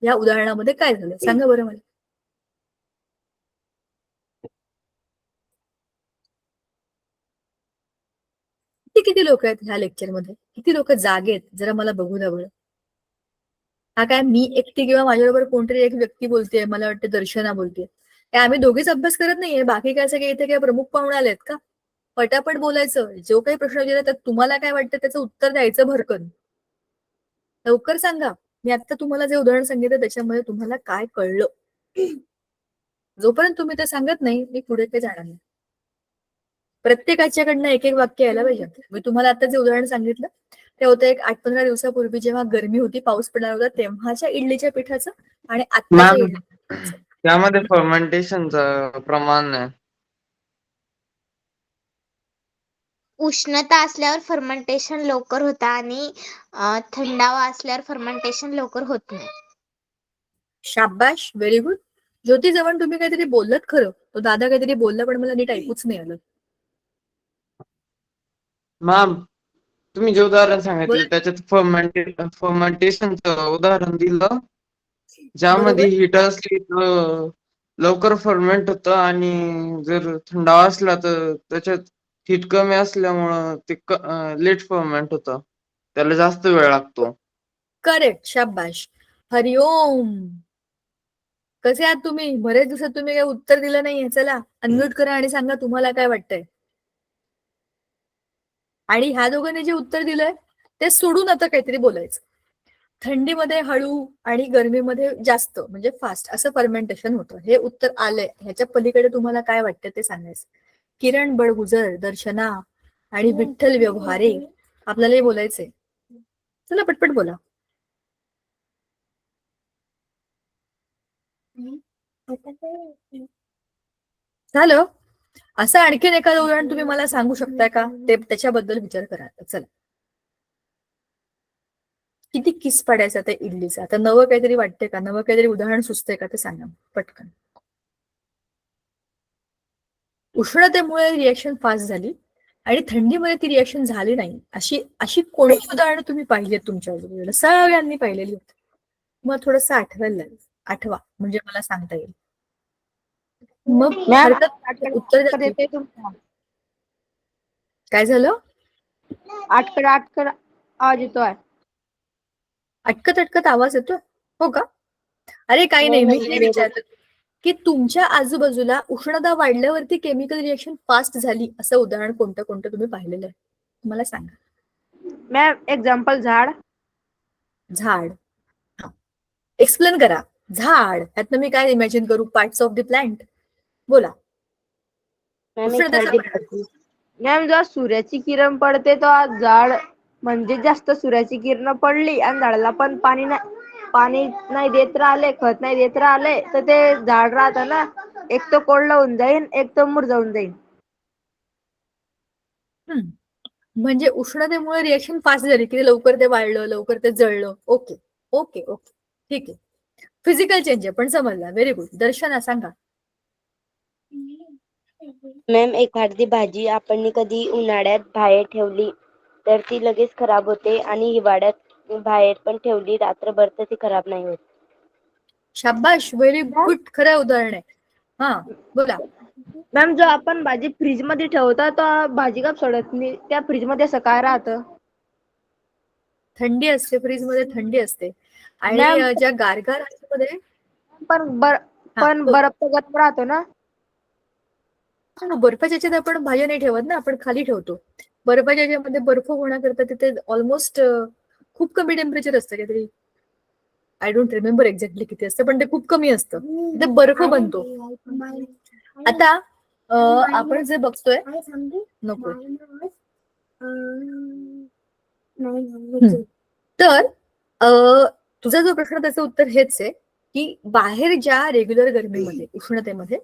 या उदाहरणामध्ये काय झालं सांगा बरं मला. किती लोक आहेत ह्या लेक्चरमध्ये, किती लोक जागे आहेत, जरा मला बघू द्या बरं. हा काय मी एकटी किंवा माझ्याबरोबर कोणतरी एक व्यक्ती बोलतेय, मला वाटतं दर्शना बोलतेय. आम्ही दोघेच अभ्यास करत नाहीये, बाकी काय सगळे इथे काय प्रमुख पाहुणे आलेत का? पटापट बोलायचं, जो काही प्रश्न विचारतात तुम्हाला काय वाटतं त्याचं उत्तर द्यायचं भरकन. लवकर सांगा. मी आता तुम्हाला जे उदाहरण सांगितलं त्याच्यामध्ये तुम्हाला काय कळलं. जोपर्यंत तुम्ही ते सांगत नाही मी पुढे ते जाणार नाही. प्रत्येकाच्याकडनं एक एक वाक्य यायला पाहिजे. मी तुम्हाला आता जे उदाहरण सांगितलं ते होतं एक 8-15 दिवसापूर्वी जेव्हा गरमी होती, पाऊस पडणार होता, तेव्हाच्या इडलीच्या पिठाचं आणि आत्ताच्या मॅम, इडलीच्या पिठाचं. त्यामध्ये फर्मेंटेशनचं प्रमाण आहे. उष्णता असल्यावर फर्मेंटेशन लवकर होतं आणि थंडावा असल्यावर फर्मेंटेशन लवकर होत नाही. शाबाश, व्हेरी गुड. ज्योती जवळ तुम्ही काहीतरी बोललत खरं. तो दादा काहीतरी बोलला पण मला नीट ऐकूच नाही आलं. मॅम, तुम्ही जे उदाहरण सांगितलं बोला. त्याच्यात फर्मेंटेशनचं उदाहरण दिलं, ज्यामध्ये बरोबर. हीट असली तर लवकर फर्मेंट होतं आणि जर थंडावा असला तर त्याच्यात हीट कमी असल्यामुळं ते लेट फर्मेंट होतं. त्याला जास्त वेळ लागतो. करेक्ट, शाबाश. हरिओम. कसे आहात तुम्ही? बरेच दिवसात तुम्ही काही उत्तर दिलं नाहीये. चला अनम्यूट करा आणि सांगा तुम्हाला काय वाटतंय. आणि ह्या दोघांनी जे उत्तर दिलंय ते सोडून आता काहीतरी बोलायचं. थंडीमध्ये हळू आणि गरमीमध्ये जास्त म्हणजे फास्ट असं फर्मेंटेशन होतं. हे उत्तर आलंय. ह्याच्या पलीकडे तुम्हाला काय वाटतं ते सांगायचं. किरण बडगुजर, दर्शना आणि विठ्ठल व्यवहारे आपल्याला हे बोलायचंय. चला पटपट बोला. झालं. असं आणखीन एखादं उदाहरण तुम्ही मला सांगू शकताय का? ते त्याच्याबद्दल विचार करा. चला. किती किस पडायचा त्या इडलीचा? आता नवं काहीतरी वाटतंय का? नवं काहीतरी उदाहरण सुचतंय का ते सांगा पटकन. उष्णतेमुळे रिएक्शन फास्ट झाली आणि थंडीमध्ये ती रिएक्शन झाली नाही. अशी अशी कोणती उदाहरणं तुम्ही पाहिलीत तुमच्या आजूबाजूला? सगळ्यांनी पाहिलेली होती. मग थोडंसं आठवायला लागेल. आठवा म्हणजे मला सांगता येईल. मग मॅम हरकत उत्तर द्या की. येते तुमचा. काय झालं? आटकड आटकड आवाज येतोय. अटकत अटकत आवाज येतोय? हो का? अरे काही नाही, मी हे विचारलं की तुमच्या आजूबाजूला उष्णता वाढल्यावरती केमिकल रिएक्शन फास्ट झाली असं उदाहरण कोणतं कोणतं तुम्ही पाहिलेलं आहे? मला सांगा. मॅम एक्झाम्पल झाड. झाड. एक्सप्लेन करा. झाड ह्यातनं मी काय इमॅजिन करू? Parts of the plant. बोला. मॅम उष्णतेचा एखादी परिणाम. भाजी. मॅम जेव्हा सूर्याची किरण पडते तेव्हा झाड म्हणजे जास्त सूर्याची किरण पडली आणि झाडाला पण पाणी नाही देत राहिले, खत नाही देत राहिले तर ते झाड राहतं ना, एक तर कोरडं होऊन जाईल, एक तर मुरझावून जाईल. म्हणजे उष्णतेमुळे रिएक्शन फास्ट झाली की लवकर ते वाढलं, लवकर ते जळलं. ओके ओके ओके, ठीक आहे. फिजिकल चेंज आहे पण समजला. Very good. दर्शना सांगा. मॅम एखादी भाजी आपण कधी उन्हाळ्यात बाहेर ठेवली तर ती लगेच खराब होते आणि हिवाळ्यात बाहेर पण ठेवली रात्रभर तर ती खराब नाही होत. शाबाश, व्हेरी गुड. खरं उदाहरण आहे. हा बोला. मॅम जो आपण भाजी फ्रीज मध्ये ठेवतो तर भाजी का सोडत नाही, त्या फ्रीज मध्ये असं काय राहतं? थंडी असते, फ्रीज मध्ये थंडी असते आणि मॅम ज्या गारगार मध्ये पण बर्फ तर गरम राहतो ना. बर्फाच्या याच्यात आपण भाज्या नाही ठेवत ना, आपण खाली ठेवतो. बर्फाच्या याच्यामध्ये बर्फ होण्याकरता तिथे ऑलमोस्ट खूप कमी टेम्परेचर असतं काहीतरी. आय डोंट रिमेंबर एक्झॅक्टली किती असतं पण ते खूप कमी असतं. तिथे बर्फ बनतो. आता आपण जे बघतोय नको तर तुझा जो प्रश्न त्याचं उत्तर हेच आहे की बाहेर ज्या रेग्युलर गरमीमध्ये उष्णतेमध्ये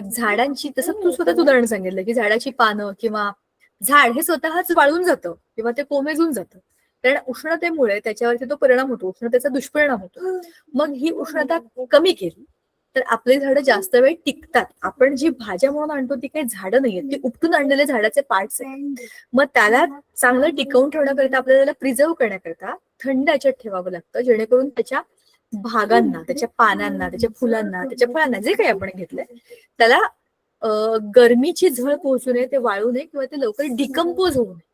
झाडांची, तसं तू स्वतःच उदाहरण सांगितलं की झाडाची पानं किंवा झाड हे स्वतःच वाळून जातं किंवा ते कोमेजून जातं. कारण उष्णतेमुळे त्याच्यावरती तो परिणाम होतो, उष्णतेचा दुष्परिणाम होतो. मग ही उष्णता कमी केली तर आपले झाडं जास्त वेळ टिकतात. आपण जी भाज्या म्हणून आणतो ती काही झाडं नाहीयेत, ती उपटून आणलेले झाडाचे पार्ट्स आहेत. मग त्याला चांगलं टिकवून ठेवण्याकरिता आपल्याला त्याला प्रिझर्व करण्याकरिता थंड याच्यात ठेवावं लागतं, जेणेकरून त्याच्या भागांना, त्याच्या पानांना, त्याच्या फुलांना, त्याच्या फळांना, जे काही आपण घेतलंय त्याला गरमीची झळ पोहोचू नये, ते वाळू नये किंवा ते लवकर डिकम्पोज होऊ नये.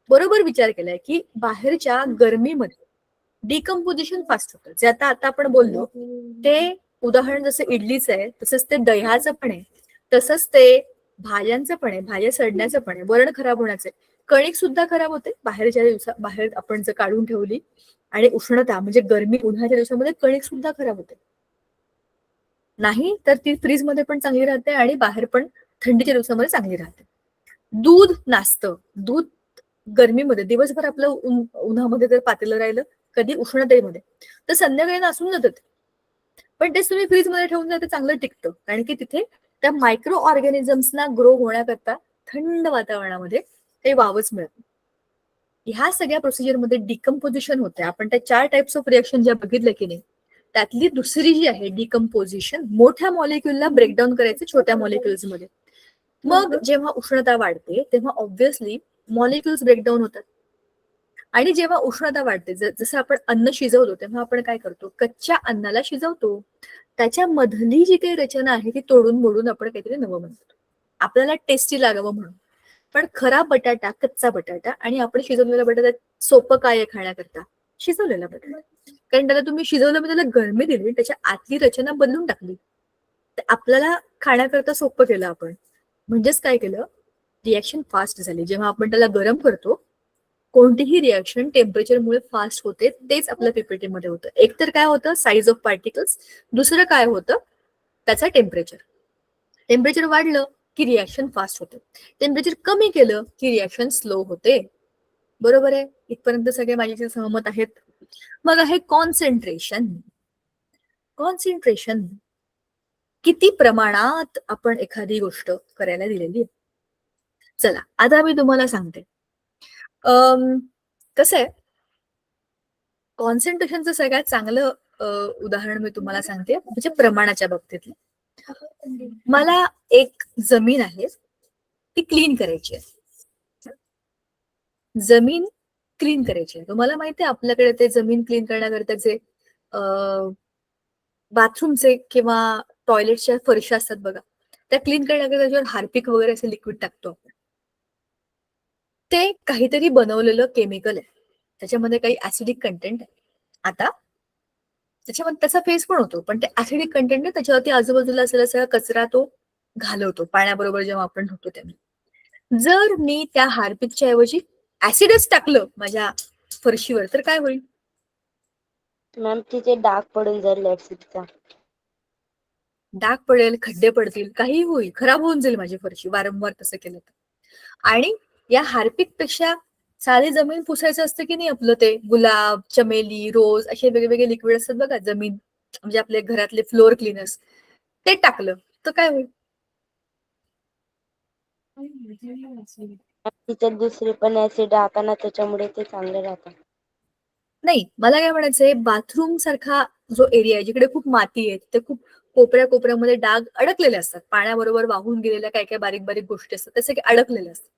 बरोबर विचार केलाय की बाहेरच्या गरमीमध्ये डिकम्पोजिशन फास्ट होतं. जे आता आपण बोललो ते उदाहरण जसं इडलीचं आहे, तसंच ते दह्याचं पण आहे, तसंच ते भाज्यांचं पण आहे, भाज्या सडण्याचं पण आहे, वरण खराब होण्याचं आहे. कणिक सुद्धा खराब होते बाहेरच्या दिवसात. बाहेर आपण जर काढून ठेवली आणि उष्णता म्हणजे गरमी उन्हाच्या दिवसामध्ये कणिक सुद्धा खराब होते. नाही तर ती फ्रीज मध्ये पण चांगली राहते आणि बाहेर पण थंडीच्या दिवसामध्ये चांगली राहते. दूध नासतं. दूध गरमीमध्ये दिवसभर आपलं उन्हामध्ये जर पातेलं राहिलं, कधी उष्णतेमध्ये, तर संध्याकाळी नासून जातं ते. पण तेच तुम्ही फ्रीज मध्ये ठेवून जाते चांगलं टिकतं, कारण की तिथे त्या मायक्रो ऑर्गॅनिझम्सना ग्रो होण्याकरता थंड वातावरणामध्ये काही वावच मिळत नाही. ह्या सगळ्या प्रोसिजरमध्ये डिकम्पोजिशन होते. आपण त्या 4 टाइप्स ऑफ रिएक्शन ज्या बघितल्या की नाही, त्यातली दुसरी जी आहे डिकम्पोजिशन, मोठ्या मॉलिक्युलला ब्रेकडाऊन करायचं छोट्या मॉलिक्युल्समध्ये. मग जेव्हा उष्णता वाढते तेव्हा ऑब्व्हियसली मॉलिक्युल्स ब्रेकडाऊन होतात. आणि जेव्हा उष्णता वाढते, जसं आपण अन्न शिजवतो तेव्हा आपण काय करतो, कच्च्या अन्नाला शिजवतो, त्याच्यामधली जी काही रचना आहे ती तोडून मोडून आपण काहीतरी नवं बनवतो, आपल्याला टेस्टी लागावं म्हणून. पण खरा बटाटा, कच्चा बटाटा आणि आपण शिजवलेला बटाटा सोपं काय आहे खाण्याकरता? शिजवलेला बटाटा. कारण त्याला तुम्ही शिजवलं, त्याला गरमी दिली, त्याच्या आतली रचना बदलून टाकली, तर आपल्याला खाण्याकरता सोपं केलं आपण. म्हणजेच काय केलं, रिॲक्शन फास्ट झाली. जेव्हा आपण त्याला गरम करतो, कोणतीही रिॲक्शन टेम्परेचरमुळे फास्ट होते, तेच आपल्या पीपीटी मध्ये होतं. एक तर काय होतं, साईज ऑफ पार्टिकल्स, दुसरं काय होतं, त्याचा टेम्परेचर. टेम्परेचर वाढलं की रिॲक्शन फास्ट होते, टेम्परेचर कमी केलं की रिॲक्शन स्लो होते. बरोबर आहे? इथपर्यंत सगळे माझ्याशी सहमत आहेत. मग आहे कॉन्सन्ट्रेशन. कॉन्सन्ट्रेशन किती प्रमाणात आपण एखादी गोष्ट करायला दिलेली आहे. चला आता मी तुम्हाला सांगते. कसं आहे, कॉन्सन्ट्रेशनचं सगळ्यात चांगलं उदाहरण मी तुम्हाला सांगते, म्हणजे प्रमाणाच्या बाबतीतलं. मला एक जमीन आहे, ती क्लीन करायची आहे. जमीन क्लीन करायची आहे. तुम्हाला माहिती आहे आपल्याकडे ते जमीन क्लीन करण्याकरताचे बाथरूमचे किंवा टॉयलेटच्या फरशा असतात बघा, त्या क्लीन करण्याकरता त्याच्यावर हार्पिक वगैरे असं लिक्विड टाकतो आपण. ते काहीतरी बनवलेलं केमिकल आहे, त्याच्यामध्ये काही ऍसिडिक कंटेंट आहे. आता त्याच्यामध्ये त्याचा फेस पण होतो, पण ते ऍसिडिक कंटेंट आहे, त्याच्यावरती आजूबाजूला असलेला सगळा कचरा तो घालवतो पाण्याबरोबर जेव्हा आपण धुतो तेव्हा. जर मी त्या हार्पिकच्या ऐवजी ऍसिडच टाकलं माझ्या फरशीवर तर काय होईल? मॅम तिथे डाग पडून जाईल ऍसिडचा. डाग पडेल, खड्डे पडतील, काही होईल, खराब होऊन जाईल माझी फरशी वारंवार तसं केलं तर. आणि या हार्पिक पेक्षा साधी जमीन पुसायचं असतं की नाही, आपलं ते गुलाब, चमेली, रोज असे वेगवेगळे लिक्विड असतात बघा, जमीन म्हणजे आपले घरातले फ्लोअर क्लीनर्स, ते टाकलं तर काय होईल? तिच्यात दुसरे पण ऍसिड राहतात ना, त्याच्यामुळे ते चांगले राहतात. नाही, मला काय म्हणायचंय, बाथरूम सारखा जो एरिया आहे जिकडे खूप माती आहे, तिथे खूप कोपऱ्या कोपऱ्यामध्ये डाग अडकलेले असतात, पाण्याबरोबर वाहून गेलेल्या काय काय बारीक बारीक गोष्टी असतात, त्या सगळे अडकलेले असतात,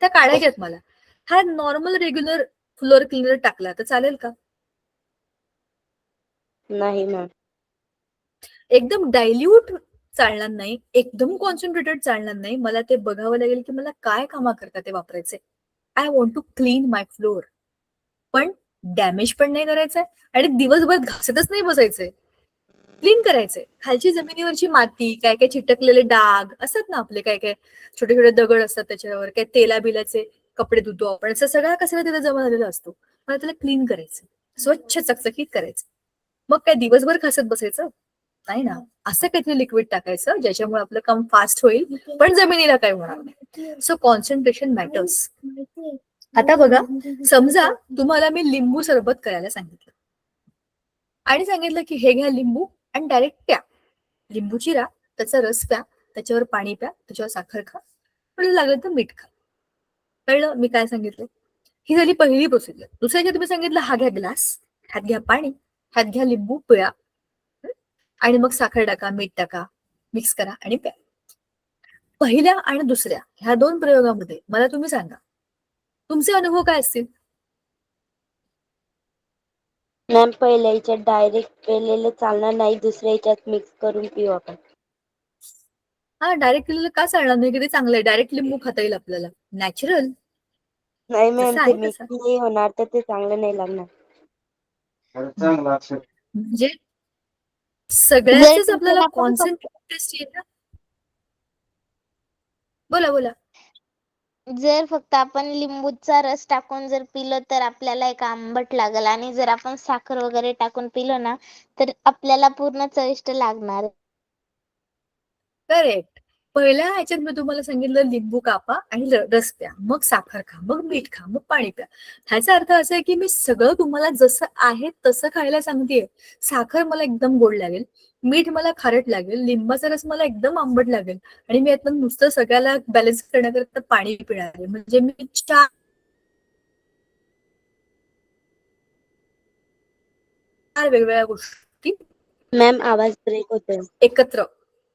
त्या काढायच्यात मला. हा नॉर्मल रेग्युलर फ्लोअर क्लीनर टाकला तर चालेल का? नाही मॅम. एकदम डायल्यूट चालणार नाही, एकदम कॉन्सन्ट्रेटेड चालणार नाही. मला ते बघावं लागेल की मला काय कामा करता ते वापरायचे. I want to clean my floor, पण डॅमेज पण नाही करायचंय आणि दिवसभर घासतच नाही बसायचंय, क्लीन करायचंय. खालची जमिनीवरची माती, काय काय चिटकलेले डाग असतात ना आपले, काय काय छोटे छोटे दगड असतात त्याच्यावर, काय तेला बिलाचे कपडे धुतो आपण, असं सगळा कचरा तिथे जमा झालेला असतो, मला त्याला क्लीन करायचं, स्वच्छ चकचकीत करायचं. मग काय दिवसभर घासत बसायचं नाही ना. असं काहीतरी लिक्विड टाकायचं ज्याच्यामुळे आपलं काम फास्ट होईल पण जमिनीला काय होणार नाही. So concentration matters. आता बघा, समजा तुम्हाला मी लिंबू सरबत करायला सांगितलं आणि सांगितलं की हे घ्या लिंबू आणि डायरेक्ट प्या. लिंबू चिरा, त्याचा रस प्या, त्याच्यावर पाणी प्या, त्याच्यावर साखर खा, पण लागलं तर मीठ खा. कळलं मी काय सांगितलं? ही झाली पहिली प्रोसिजर. दुसऱ्याच्या तुम्ही सांगितलं हा घ्या ग्लास, ह्यात घ्या पाणी, ह्यात घ्या लिंबू, पिळा आणि मग साखर टाका, मीठ टाका, मिक्स करा आणि प्या. पहिल्या आणि दुसऱ्या ह्या 2 प्रयोगामध्ये मला तुम्ही सांगा तुमचे अनुभव काय असतील? मॅम पहिल्या याच्यात डायरेक्ट पेलेलं चालणार नाही, दुसऱ्या याच्यात मिक्स करून पिऊ आपण. हा, डायरेक्ट केलेलं का चालणार नाही? किती चांगलं आहे, डायरेक्ट लिंबू खाता येईल आपल्याला, नॅचरल नाही मॅम, जसं ते आहे मिक्स तसं. नाही होणार, तर ते चांगलं नाही लागणार. म्हणजे जर सगळ्याच आपल्याला टीचर आपण कॉन्सन्ट्रेट टेस्ट येईल ना. बोला बोला. जर फक्त आपण लिंबूचा रस टाकून जर पिलं तर आपल्याला एक आंबट लागेल, आणि जर आपण साखर वगैरे टाकून पिलं ना तर आपल्याला पूर्ण चविष्ट लागणार. करेक्ट. पहिल्या ह्याच्यात मी तुम्हाला सांगितलं लिंबू कापा आणि रस प्या, मग साखर खा, मग मीठ खा, मग पाणी प्या. ह्याचा अर्थ असा आहे की मी सगळं तुम्हाला जसं आहे तसं खायला सांगतेय. साखर मला एकदम गोड लागेल, मीठ मला खारट लागेल, लिंबाचा रस मला एकदम आंबट लागेल आणि मी आता नुसतं सगळ्याला बॅलन्स करण्याकरता पाणी पिणार आहे. म्हणजे मी चार वेगवेगळ्या गोष्टी मॅम आवाज ब्रेक होतोय. एकत्र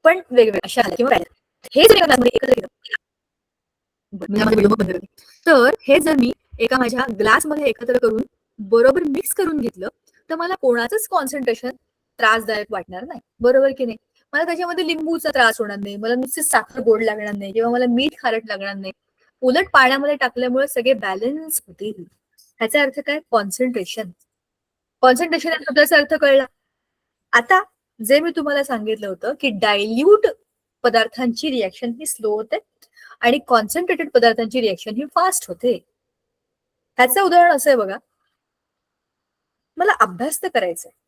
पण वेगवेगळ्या अशा आल्या किंवा राहिल्या. हे जर एका ग्लासमध्ये एकत्र केलं, मी यामध्ये व्हिडिओ बंद करते. तर हे जर मी एका माझ्या ग्लासमध्ये एकत्र करून बरोबर मिक्स करून घेतलं तर मला कोणाचंच कॉन्सन्ट्रेशन त्रासदायक वाटणार नाही, बरोबर की नाही. मला त्याच्यामध्ये लिंबूचा त्रास होणार नाही, मला नुसती साखर गोड लागणार नाही किंवा मला मीठ खारट लागणार नाही. उलट पाण्यामध्ये टाकल्यामुळे सगळे बॅलन्स होतील. ह्याचा अर्थ काय? कॉन्सन्ट्रेशन. कॉन्सन्ट्रेशन या शब्दाचा अर्थ कळला. आता जे मी तुम्हाला सांगितलं होतं की डायल्यूट पदार्थांची रिॲक्शन ही स्लो होते आणि कॉन्सन्ट्रेटेड पदार्थांची रिॲक्शन ही फास्ट होते. ह्याचं उदाहरण असं आहे बघा, मला अभ्यास तर करायचा आहे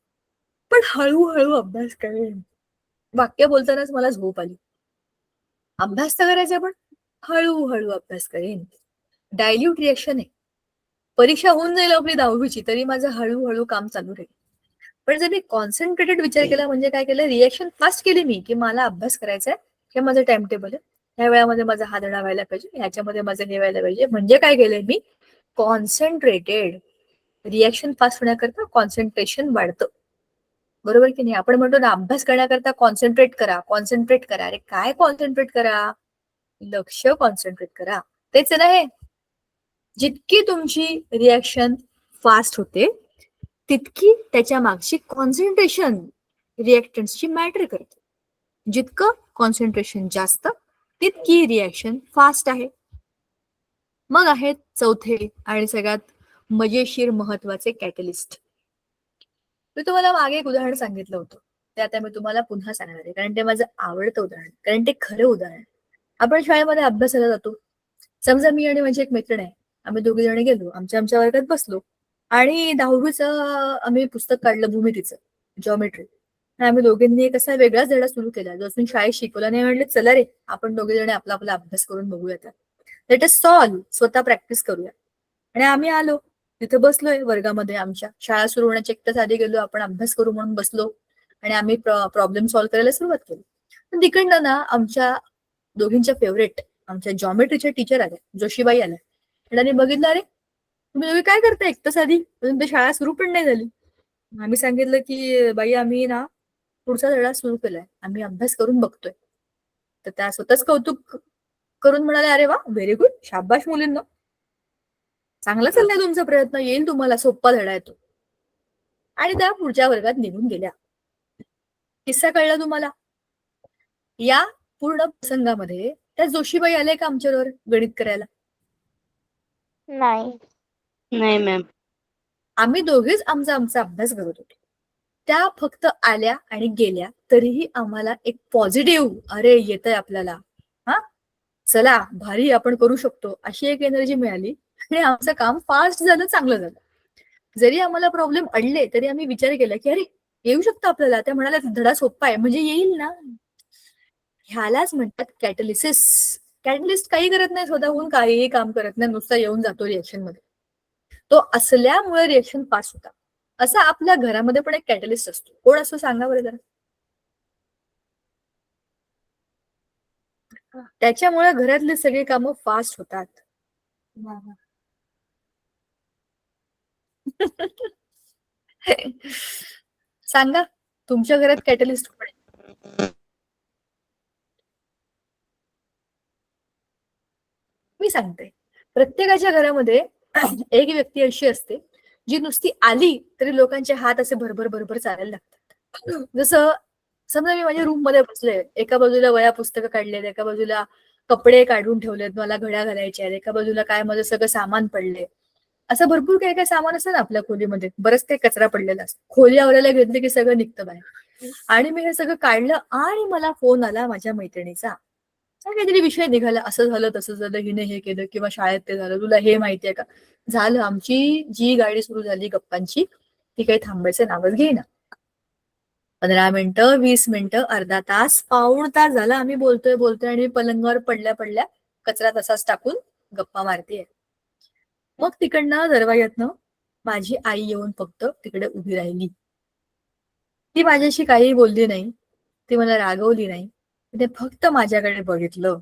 पण हळूहळू अभ्यास करेन. वाक्य बोलतानाच मला झोप आली. अभ्यास तर करायचा पण हळूहळू अभ्यास करेन. डायल्यूट रिॲक्शन आहे. परीक्षा होऊन जाईल आपली 10वीची तरी माझं हळूहळू काम चालू राहील. पण जर मी कॉन्सन्ट्रेटेड विचार केला म्हणजे काय केलं, रिॲक्शन फास्ट केली मी की मला अभ्यास करायचा आहे, हे माझं टाइम टेबल आहे, ह्या वेळामध्ये माझा हा धडा व्हायला पाहिजे, ह्याच्यामध्ये माझं हे व्हायला पाहिजे. म्हणजे काय केलंय मी, कॉन्सन्ट्रेटेड. रिॲक्शन फास्ट होण्याकरता कॉन्सन्ट्रेशन वाढतं, बरोबर की नाही. आपण म्हणतो ना अभ्यास करण्याकरता कॉन्सन्ट्रेट करा, कॉन्सन्ट्रेट करा. अरे काय कॉन्सन्ट्रेट करा? लक्ष कॉन्सन्ट्रेट करा. तेच आहे ना हे. जितकी तुमची रिॲक्शन फास्ट होते तितकी त्याच्या मागची कॉन्सन्ट्रेशन रिॲक्टन्सची मॅटर करते. जितकं कॉन्सन्ट्रेशन जास्त तितकी रिॲक्शन फास्ट आहे. मग आहेत चौथे आणि सगळ्यात मजेशीर महत्वाचे कॅटलिस्ट. मी तुम्हाला मागे एक उदाहरण सांगितलं होतं, ते आता मी तुम्हाला पुन्हा सांगणार आहे कारण ते माझं आवडतं उदाहरण, कारण ते खरं उदाहरण. आपण शाळेमध्ये अभ्यासाला जातो. समजा मी आणि माझी एक मैत्रीण आहे, आम्ही दोघे जण गेलो, आमच्या वर्गात बसलो आणि 10वीचं आम्ही पुस्तक काढलं भूमितीचं, जॉमेट्री. आम्ही दोघींनी एक असा वेगळाच धडा सुरू केला जो अजून शाळेत शिकवला नाही. म्हणले चला रे आपण दोघे जण आपला आपला अभ्यास करून बघूया, लेट अस सॉल्व, स्वतः प्रॅक्टिस करूया. आणि आम्ही आलो तिथे बसलोय वर्गामध्ये. आमच्या शाळा सुरू होण्याच्या 1 तास आधी गेलो, आपण अभ्यास करू म्हणून बसलो आणि आम्ही प्रॉब्लेम सॉल्व्ह करायला सुरुवात केली. पण तिकडनं ना आमच्या दोघींच्या फेवरेट आमच्या जॉमेट्रीच्या टीचर आल्या, जोशीबाई आल्या. त्यांनी बघितलं, अरे तुम्ही दोघे काय करताय 1 तास आधी, अजून ते शाळा सुरू पण नाही झाली. आम्ही सांगितलं की बाई आम्ही ना पुढचा धडा सुरू केलाय, आम्ही अभ्यास करून बघतोय. तर त्या स्वतःच कौतुक करून म्हणाले, अरे वा, व्हेरी गुड, शाबाश मुलींना, चांगला चाललाय तुमचा प्रयत्न, येईल तुम्हाला, सोप्पा धडा आहे तो. आणि त्या पुढच्या वर्गात निघून गेल्या. किस्सा कळला तुम्हाला? या पूर्ण प्रसंगामध्ये त्या जोशीबाई आल्या का आमच्यावर गणित करायला? नाही. नाही मॅम. आम्ही दोघेच आमचा अभ्यास करत होतो. त्या फक्त आल्या आणि गेल्या, तरीही आम्हाला एक पॉझिटिव्ह, अरे येतंय आपल्याला, हा चला भारी, आपण करू शकतो, अशी एक एनर्जी मिळाली आणि आमचं काम फास्ट झालं, चांगलं झालं. जरी आम्हाला प्रॉब्लेम अडले तरी आम्ही विचार केला की अरे येऊ शकतं आपल्याला. त्या म्हणाल्या धडा सोपा आहे, म्हणजे येईल ना. ह्यालाच म्हणतात कॅटलिसिस. कॅटलिस्ट काही करत नाही, स्वतःहून काहीही काम करत नाही, नुसता येऊन जातो रिएक्शन मध्ये. तो असल्यामुळे रिएक्शन पास होता. असा आपल्या घरामध्ये पण एक कॅटलिस्ट असतो. कोण असतो सांगा बरं जरा. त्याच्यामुळे घरातली सगळी कामं फास्ट होतात. सांगा तुमच्या घरात कॅटलिस्ट कोण आहे? मी सांगते, प्रत्येकाच्या घरामध्ये एक व्यक्ती अशी असते जी नुसती आली तरी लोकांचे हात असे भरभर भरभर चालायला लागतात. जसं समजा मी माझ्या रूम मध्ये बसले, एका बाजूला वया पुस्तकं काढलेत, एका बाजूला कपडे काढून ठेवलेत, मला घड्या घालायच्या आहेत, एका बाजूला काय माझं सगळं सामान पडले. असं भरपूर काही काही सामान असतं ना आपल्या खोलीमध्ये, बरंच काही कचरा पडलेला असतो. खोली आवरायला घेतली की सगळं निघतं बाहेर. आणि मी हे सगळं काढलं आणि मला फोन आला माझ्या मैत्रिणीचा. काहीतरी विषय निघाला, असं झालं तसं झालं, हिने हे केलं किंवा शाळेत ते झालं, तुला हे माहितीये का. झालं, आमची जी गाडी सुरू झाली गप्पांची ती काही थांबायचं नावच घेईना. 15 मिनिटं, 20 मिनिटं, अर्धा तास, पाऊण तास झाला आम्ही बोलतोय आणि पलंगावर पडल्या पडल्या कचरा तसाच टाकून गप्पा मारतेय. मग तिकडनं दरवाज्यातनं माझी आई येऊन फक्त तिकडे उभी राहिली. ती माझ्याशी काही बोलली नाही, ती मला रागवली नाही, तिने फक्त माझ्याकडे बघितलं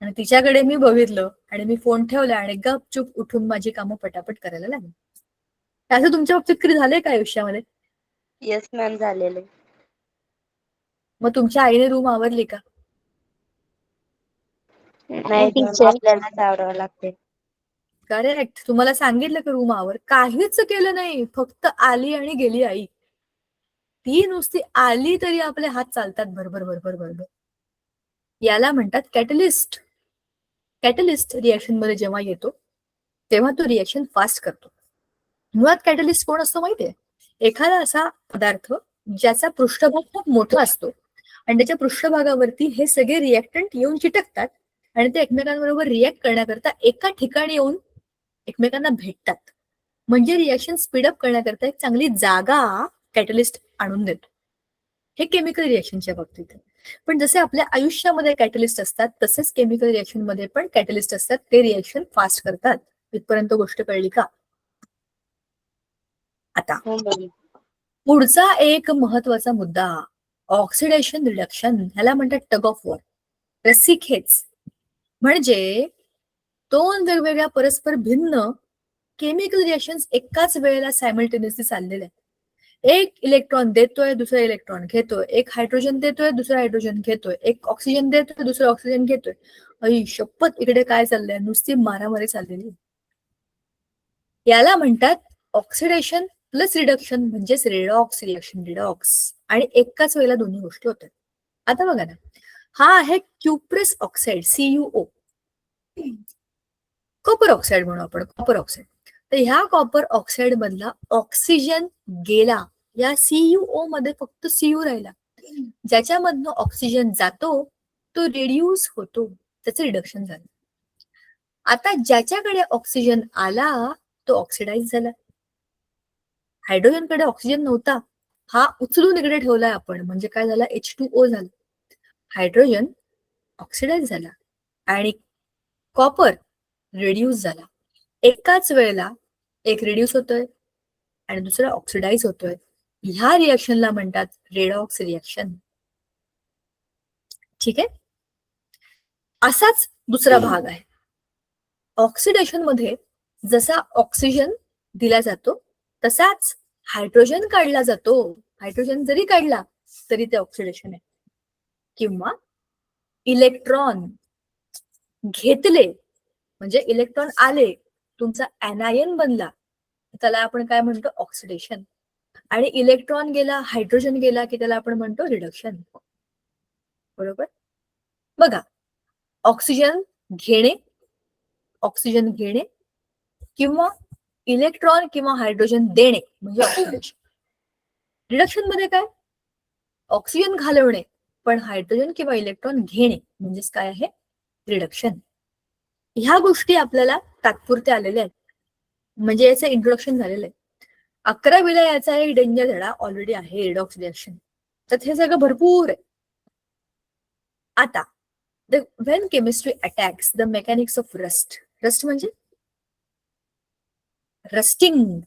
आणि तिच्याकडे मी बघितलं आणि मी फोन ठेवला आणि गपचूप उठून माझी कामं पटापट करायला लागली. असं तुमच्या बाबतीत कधी झालंय का आयुष्यामध्ये? येस मॅम झालेले. मग तुमच्या आईने रूम आवरली का? नाही मॅम, टीचर आपल्यालाच आवरावं लागते. करेक्ट. तुम्हाला सांगितलं की रूम आवर, काहीच केलं नाही, फक्त आली आणि गेली आई. ती नुसती आली तरी आपले हात चालतात भरभर भरभर भरभर. याला म्हणतात कॅटलिस्ट. कॅटलिस्ट रिएक्शन मध्ये जेव्हा येतो तेव्हा तो रिएक्शन फास्ट करतो. मुळात कॅटलिस्ट कोण असतो माहितीये? एखादा असा पदार्थ ज्याचा पृष्ठभाग खूप मोठा असतो आणि त्याच्या पृष्ठभागावरती हे सगळे रिएक्टंट येऊन चिटकतात आणि ते एकमेकांबरोबर रिएक्ट करण्याकरता एका ठिकाणी येऊन एकमेकांना भेटतात. म्हणजे रिएक्शन स्पीडअप करण्याकरता एक चांगली जागा कॅटलिस्ट आणून देतो. हे केमिकल रिएक्शनच्या बाबतीत आहे. पण जसे आपल्या आयुष्यामध्ये कॅटलिस्ट असतात तसेच केमिकल रिएक्शन मध्ये पण कॅटलिस्ट असतात. ते रिएक्शन फास्ट करतात. इथपर्यंत गोष्ट कळली का? आता हो मॅम. पुढचा एक महत्वाचा मुद्दा, ऑक्सिडेशन रिडक्शन. ह्याला म्हणतात टग ऑफ वॉर, रस्सीखेच. म्हणजे दोन वेगवेगळ्या परस्पर भिन्न केमिकल रिएक्शन्स एकाच वेळेला सायमल्टेनियसली चाललेले आहेत. एक इलेक्ट्रॉन देतोय, दुसरा इलेक्ट्रॉन घेतोय, एक हायड्रोजन देतोय, दुसरा हायड्रोजन घेतोय, एक ऑक्सिजन देतोय, दुसरा ऑक्सिजन घेतोय. अई शपथ, इकडे काय चाललंय? नुसती मारामारी चाललेली. याला म्हणतात ऑक्सिडेशन प्लस रिडक्शन, म्हणजेच रेडॉक्स रिएक्शन, रिडॉक्स. आणि एकाच वेळेला दोन्ही गोष्टी होतात. आता बघा ना, हा आहे क्युप्रेस ऑक्साईड, CuO. कॉपर ऑक्साईड म्हणू आपण, कॉपर ऑक्साईड. तर ह्या कॉपर ऑक्साईड मधला ऑक्सिजन गेला, या CuO मध्ये फक्त Cu राहिला. ज्याच्यामधनं ऑक्सिजन जातो तो रिड्यूस होतो, त्याचं रिडक्शन झालं. आता ज्याच्याकडे ऑक्सिजन आला तो ऑक्सिडाइज झाला. हायड्रोजनकडे ऑक्सिजन नव्हता, हा उचलून इकडे ठेवलाय आपण, म्हणजे काय झाला? H2O झाला. हायड्रोजन ऑक्सिडाइज झाला आणि कॉपर रिड्यूस झाला. एकाच वेळेला एक रिड्यूस होतोय आणि दुसरा ऑक्सिडाइज होतोय. ह्या रिएक्शनला म्हणतात रेडॉक्स रिएक्शन. ठीक आहे. असाच दुसरा भाग आहे. ऑक्सिडेशन मध्ये जसा ऑक्सिजन दिला जातो तसाच हायड्रोजन काढला जातो. हायड्रोजन जरी काढला तरी ते ऑक्सिडेशन आहे. किंवा इलेक्ट्रॉन घेतले, म्हणजे इलेक्ट्रॉन आले, तुमचा ऍनायन बनला, त्याला आपण काय म्हणतो? ऑक्सिडेशन. आणि इलेक्ट्रॉन गेला, हायड्रोजन गेला की त्याला आपण म्हणतो रिडक्शन. बरोबर. बघा, ऑक्सिजन घेणे, ऑक्सिजन घेणे किंवा इलेक्ट्रॉन किंवा हायड्रोजन देणे म्हणजे ऑक्सिडेशन. रिडक्शन मध्ये काय? ऑक्सिजन घालवणे पण हायड्रोजन किंवा इलेक्ट्रॉन घेणे म्हणजेच काय आहे? रिडक्शन. ह्या गोष्टी आपल्याला तात्पुरत्या आलेल्या आहेत, म्हणजे याचं इंट्रोडक्शन झालेलं आहे. 11वीला याचा एक डेंजर धडा ऑलरेडी आहे, रिडॉक्स रिएक्शन. तर हे सगळं भरपूर आहे. आता when chemistry attacks the mechanics of rust. Rust म्हणजे रस्टिंग,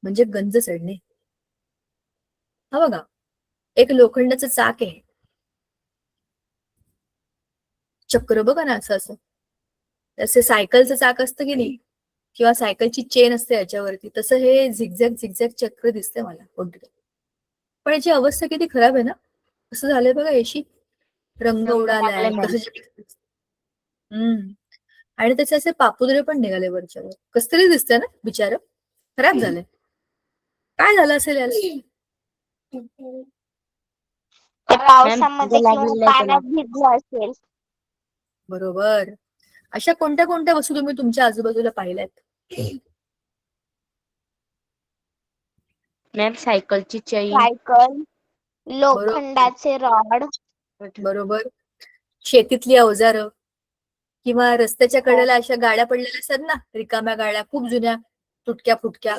म्हणजे गंज चढणे. हा बघा, एक लोखंडाचं चाक आहे, चक्र बघा ना, असं असं जसे सायकलचं चाक असतं की नाही, किंवा सायकलची चेन असते याच्यावरती, तसं हे झिगझॅग झिगझॅग चक्र दिसतंय मला कोणतं. पण याची अवस्था किती खराब आहे ना. कसं झालंय बघा, याशी रंग उडालाय कसं. आणि त्याचे असे पापुद्रे पण निघाले वरच्यावर, कस तरी दिसतंय ना, बिचार खराब झालंय. काय झालं असेल याला? पावसामध्ये त्याला किंवा लागलेलं आहे त्याला. पाण्यात भिजलं असेल. बरोबर. अशा कोणत्या कोणत्या वस्तू तुम्ही तुमच्या आजूबाजूला पाहिल्यात? मॅम सायकलची चैन. सायकल, लोखंडाचे रॉड. बरोबर. शेतीतली अवजारं किंवा रस्त्याच्या कडेला अशा गाड्या पडलेल्या असतात ना, रिकाम्या गाड्या, खूप जुन्या, तुटक्या फुटक्या,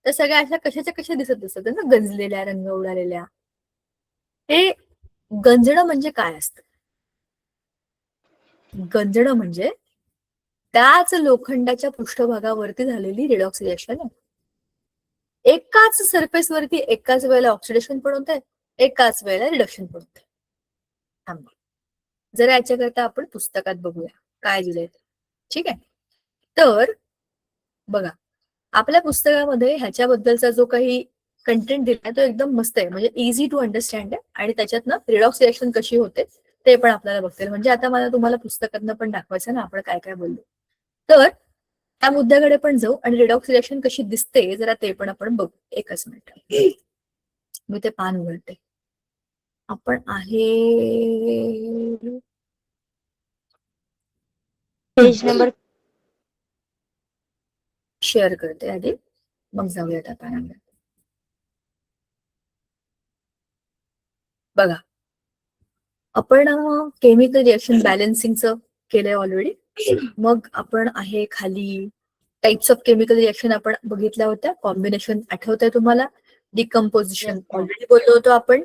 तर सगळ्या अशा कशाच्या कशा दिसत असतात ना, गंजलेल्या, रंग उडालेल्या. हे गंजणं म्हणजे काय असतं? गंजणं म्हणजे त्याच लोखंडाच्या पृष्ठभागावरती झालेली रेडॉक्स रिएक्शन आहे. एकाच सरफेस वरती एकाच वेळेला ऑक्सिडेशन पण होत आहे, एकाच वेळेला रिडक्शन पण होत आहे. थांबा, जरा याच्याकरता आपण पुस्तकात बघूया काय दिलंय ते. ठीक आहे, तर बघा, आपल्या पुस्तकामध्ये ह्याच्याबद्दलचा जो काही कंटेंट दिलाय तो एकदम मस्त आहे, म्हणजे इझी टू अंडरस्टँड आहे. आणि त्याच्यातनं रिडॉक्स रिएक्शन कशी होते ते पण आपल्याला बघता येईल. म्हणजे आता मला तुम्हाला पुस्तकातनं पण दाखवायचं ना आपण काय काय बोललो. तर त्या मुद्द्याकडे पण जाऊ आणि रिडॉक्स रिएक्शन कशी दिसते जरा ते पण आपण बघू. एकच मिनिट, मी ते पान उघडते. आपण आहे पेज नंबर शेअर करते आधी, मग जाऊया त्या पानांवर. बघा, आपण केमिकल रिएक्शन बॅलन्सिंगचं केलंय ऑलरेडी. मग आपण आहे खाली टाइप्स ऑफ केमिकल रिएक्शन आपण बघितल्या होत्या. कॉम्बिनेशन आठवतंय तुम्हाला? डिकम्पोजिशन ऑलरेडी बोललो होतो आपण.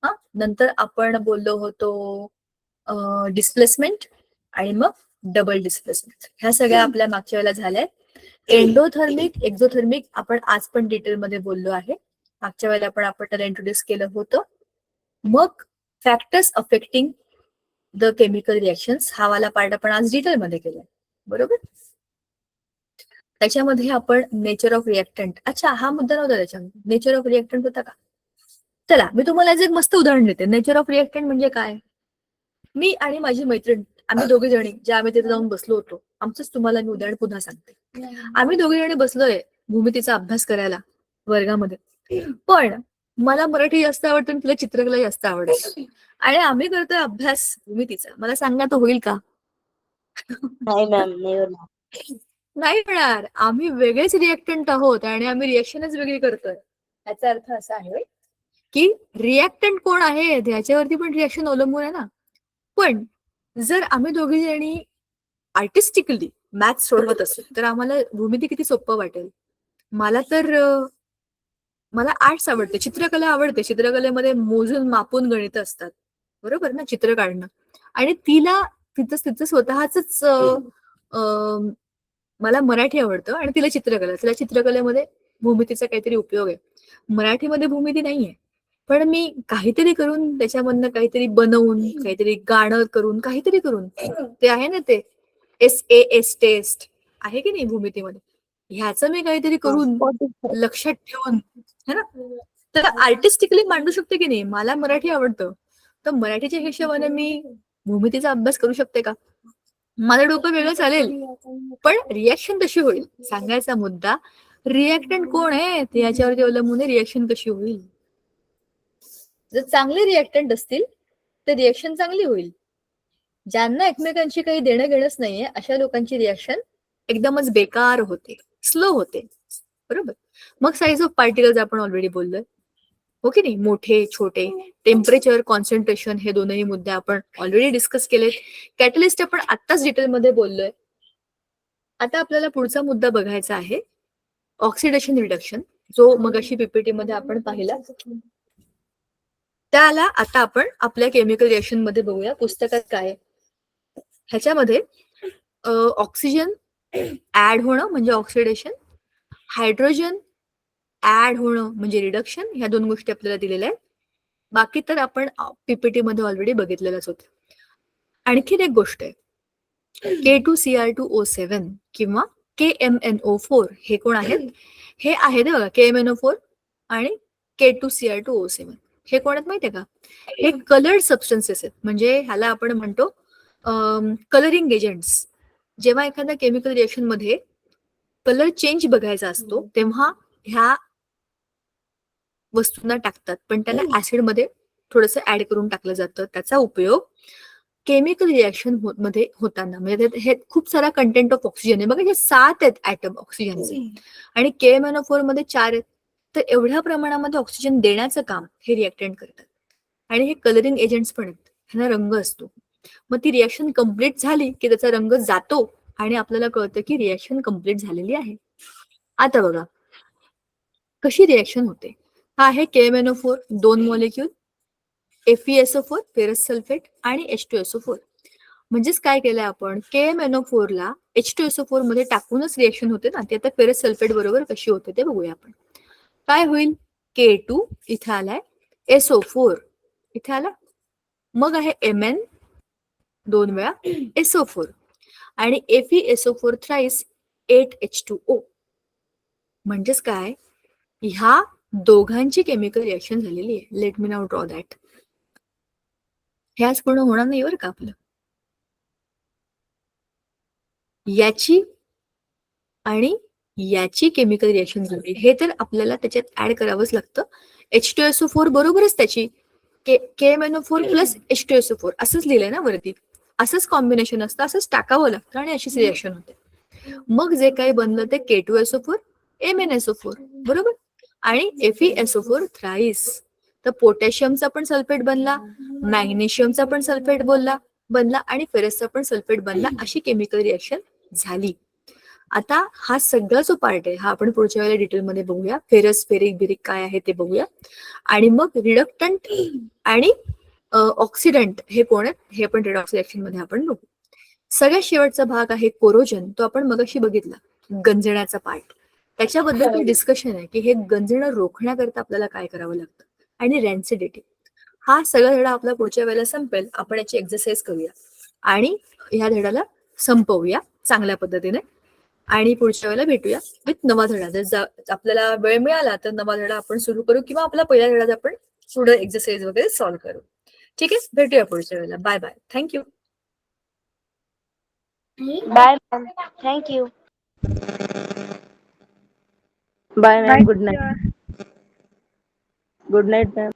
हा, नंतर आपण बोललो होतो डिस्प्लेसमेंट आणि मग डबल डिस्प्लेसमेंट. ह्या सगळ्या आपल्या मागच्या वेळेला झाल्या. एंडोथर्मिक, एक्झोथर्मिक आपण आज पण डिटेलमध्ये बोललो आहे. मागच्या वेळेला आपण त्याला इंट्रोड्यूस केलं होतं. मग factors affecting the chemical reactions हा वाला पार्ट आपण आज डिटेलमध्ये केलाय, बरोबर? त्याच्यामध्ये आपण नेचर ऑफ रिएक्टंट, अच्छा हा मुद्दा नव्हता त्याच्यामध्ये, नेचर ऑफ रिएक्टंट होता का? चला मी तुम्हाला एक मस्त उदाहरण देते. नेचर ऑफ रिएक्टंट म्हणजे काय? मी आणि माझी मैत्रीण, आम्ही दोघी जणी ज्या आम्ही तिथे जाऊन बसलो होतो, आमचंच तुम्हाला मी उदाहरण पुन्हा सांगते. आम्ही दोघी जणी बसलोय भूमितीचा अभ्यास करायला वर्गामध्ये, पण मला मराठी जास्त आवडतं आणि तिला चित्रकला जास्त आवडते, आणि आम्ही करतोय अभ्यास भूमितीचा. मला सांगा तो होईल का? नाही मॅम, नाही होणार. नाही होणार. आम्ही वेगळेच रिएक्टंट आहोत आणि आम्ही रिएक्शनच वेगळी करतोय. याचा अर्थ असा आहे की रिएक्टंट कोण आहेत याच्यावरती पण रिएक्शन अवलंबून आहे ना. पण जर आम्ही दोघी जणी आर्टिस्टिकली मॅथ्स सोडवत असेल तर आम्हाला भूमिती किती सोपं वाटेल. मला तर मला आर्ट्स आवडते, चित्रकला आवडते. चित्रकलेमध्ये मोजून मापून गणित असतात, बरोबर ना, चित्र काढणं. आणि तिला तिचं स्वतःच मला मराठी आवडतं आणि तिला चित्रकला. तिला चित्रकलेमध्ये भूमितीचा काहीतरी उपयोग आहे, मराठीमध्ये भूमिती नाहीये. पण मी काहीतरी करून त्याच्यामधनं काहीतरी बनवून, काहीतरी गाणं करून, काहीतरी करून, ते आहे ना ते SAS टेस्ट आहे की नाही भूमितीमध्ये, ह्याचं मी काहीतरी करून लक्षात ठेवून है ना, तर आर्टिस्टिकली मांडू शकते की नाही. मला मराठी आवडतं तर मराठीच्या हिशोबाने मी भूमितीचा अभ्यास करू शकते का? माझं डोकं वेगळं चालेल, पण रिएक्शन कशी होईल सांगायचा मुद्दा. रिएक्टंट कोण आहे ते याच्यावरती अवलंबून रिएक्शन कशी होईल. जर चांगले रिएक्टंट असतील तर रिएक्शन चांगली होईल. ज्यांना एकमेकांशी काही देणं घेणंच नाहीये अशा लोकांची रिएक्शन एकदमच बेकार होते, स्लो होते, बरोबर. मग साईज ऑफ पार्टिकल्स आपण ऑलरेडी बोललोय, हो की नाही, मोठे छोटे. टेम्परेचर, कॉन्सन्ट्रेशन हे दोनही मुद्दे आपण ऑलरेडी डिस्कस केलेत. कॅटलिस्ट आपण आत्ताच डिटेलमध्ये बोललोय. आता आपल्याला पुढचा मुद्दा बघायचा आहे ऑक्सिडेशन रिडक्शन, जो मगाशी पीपीटी मध्ये आपण पाहिला. त्याला आता आपण आपल्या केमिकल रिएक्शन मध्ये बघूया पुस्तकात काय. ह्याच्यामध्ये ऑक्सिजन ऍड होणं म्हणजे ऑक्सिडेशन, हायड्रोजन ऍड होणं म्हणजे रिडक्शन, ह्या दोन गोष्टी आपल्याला दिलेल्या आहेत. बाकी तर आपण पीपीटी मध्ये ऑलरेडी बघितलेलंच होतं. आणखीन एक गोष्ट आहे, K2Cr2O7 किंवा KMNO4 हे कोण आहेत? हे आहेत बघा, KMNO4 आणि K2Cr2O7 हे कोण आहेत माहितीये का? हे कलर्ड सबस्टन्सेस आहेत. म्हणजे ह्याला आपण म्हणतो कलरिंग एजंट्स. जेव्हा एखाद्या केमिकल रिएक्शन मध्ये कलर चेंज बघायचा असतो तेव्हा ह्या वस्तूंना टाकतात, पण त्याला ऍसिड मध्ये थोडस ऍड करून टाकलं जातं. त्याचा उपयोग केमिकल रिएक्शन मध्ये होताना, म्हणजे हे खूप सारा कंटेंट ऑफ ऑक्सिजन आहे बघा. हे 7 आहेत ऍटम ऑक्सिजनचे आणि KMNO4 मध्ये 4 आहेत. तर एवढ्या प्रमाणामध्ये ऑक्सिजन देण्याचं काम हे रिएक्टंट करतात. आणि हे कलरिंग एजंट्स पण आहेत, ह्यांना रंग असतो. मग ती रिएक्शन कम्प्लीट झाली की त्याचा रंग जातो आणि आपल्याला कळतं की रिएक्शन कम्प्लीट झालेली आहे. आता बघा, कशी रिएक्शन होते. हा आहे KMnO4 2 molecule, FeSO4 ferrous sulphate आणि H2SO4. म्हणजेच काय केलंय आपण, KMnO4 ला H2SO4 मध्ये टाकूनच रिएक्शन होते ना, ती आता फेरस सल्फेट बरोबर कशी होते ते बघूया आपण. काय होईल, K2 इथे आलाय, SO4 इथे आला, मग आहे Mn 2 वेळा SO4 आणि FeSO4 थ्राईस 8H2O. म्हणजेच काय, ह्या दोघांची केमिकल रिएक्शन झालेली आहे. Let me now draw that. हे आज पूर्ण होणार नाही बरं का आपलं. याची आणि याची केमिकल रिएक्शन झाली, हे तर आपल्याला त्याच्यात ऍड करावंच लागतं. H2SO4 बरोबरच त्याची KMnO4 प्लस H2SO4 असंच लिहिलंय ना वरती, असंच कॉम्बिनेशन असतं, असंच टाकावं लागतं आणि अशीच रिएक्शन होते. मग जे काही बनलं ते K2SO4 MnSO4 बरोबर आणि FeSO4 थ्राईस. तर पोटॅशियमचा पण सल्फेट बनला, मॅग्नेशियमचा पण सल्फेट बनला आणि फेरसचा पण सल्फेट बनला. अशी केमिकल रिएक्शन झाली. आता हा सगळा जो पार्ट आहे हा आपण पुढच्या वेळेला डिटेलमध्ये बघूया. फेरस फेरिक बिरिक काय आहे ते बघूया आणि मग रिडक्टंट आणि ऑक्सिडंट हे कोण आहेत हे पण रिडॉक्स रिएक्शन मध्ये आपण बघू. सगळ्यात शेवटचा भाग आहे कोरोजन. तो आपण मगाशी बघितला, गंजण्याचा पार्ट. त्याच्याबद्दल डिस्कशन आहे की हे गंजणं रोखण्याकरता आपल्याला काय करावं लागतं आणि रॅन्सिडिटी. हा सगळा धडा आपला पुढच्या वेळेला संपेल. आपण याची एक्सरसाइज करूया आणि ह्या धड्याला संपवूया चांगल्या पद्धतीने आणि पुढच्या वेळेला भेटूया विथ नवा धडा. जर आपल्याला वेळ मिळाला तर नवा धडा आपण सुरू करू किंवा आपला पहिल्या धड्यात आपण पुढे एक्सरसाइज वगैरे सॉल्व्ह करू. ठीक आहे, भेटूया पुढच्या वेळेला. Bye bye, thank you. Bye ma'am, thank you. Bye ma'am, good night. Good night ma'am.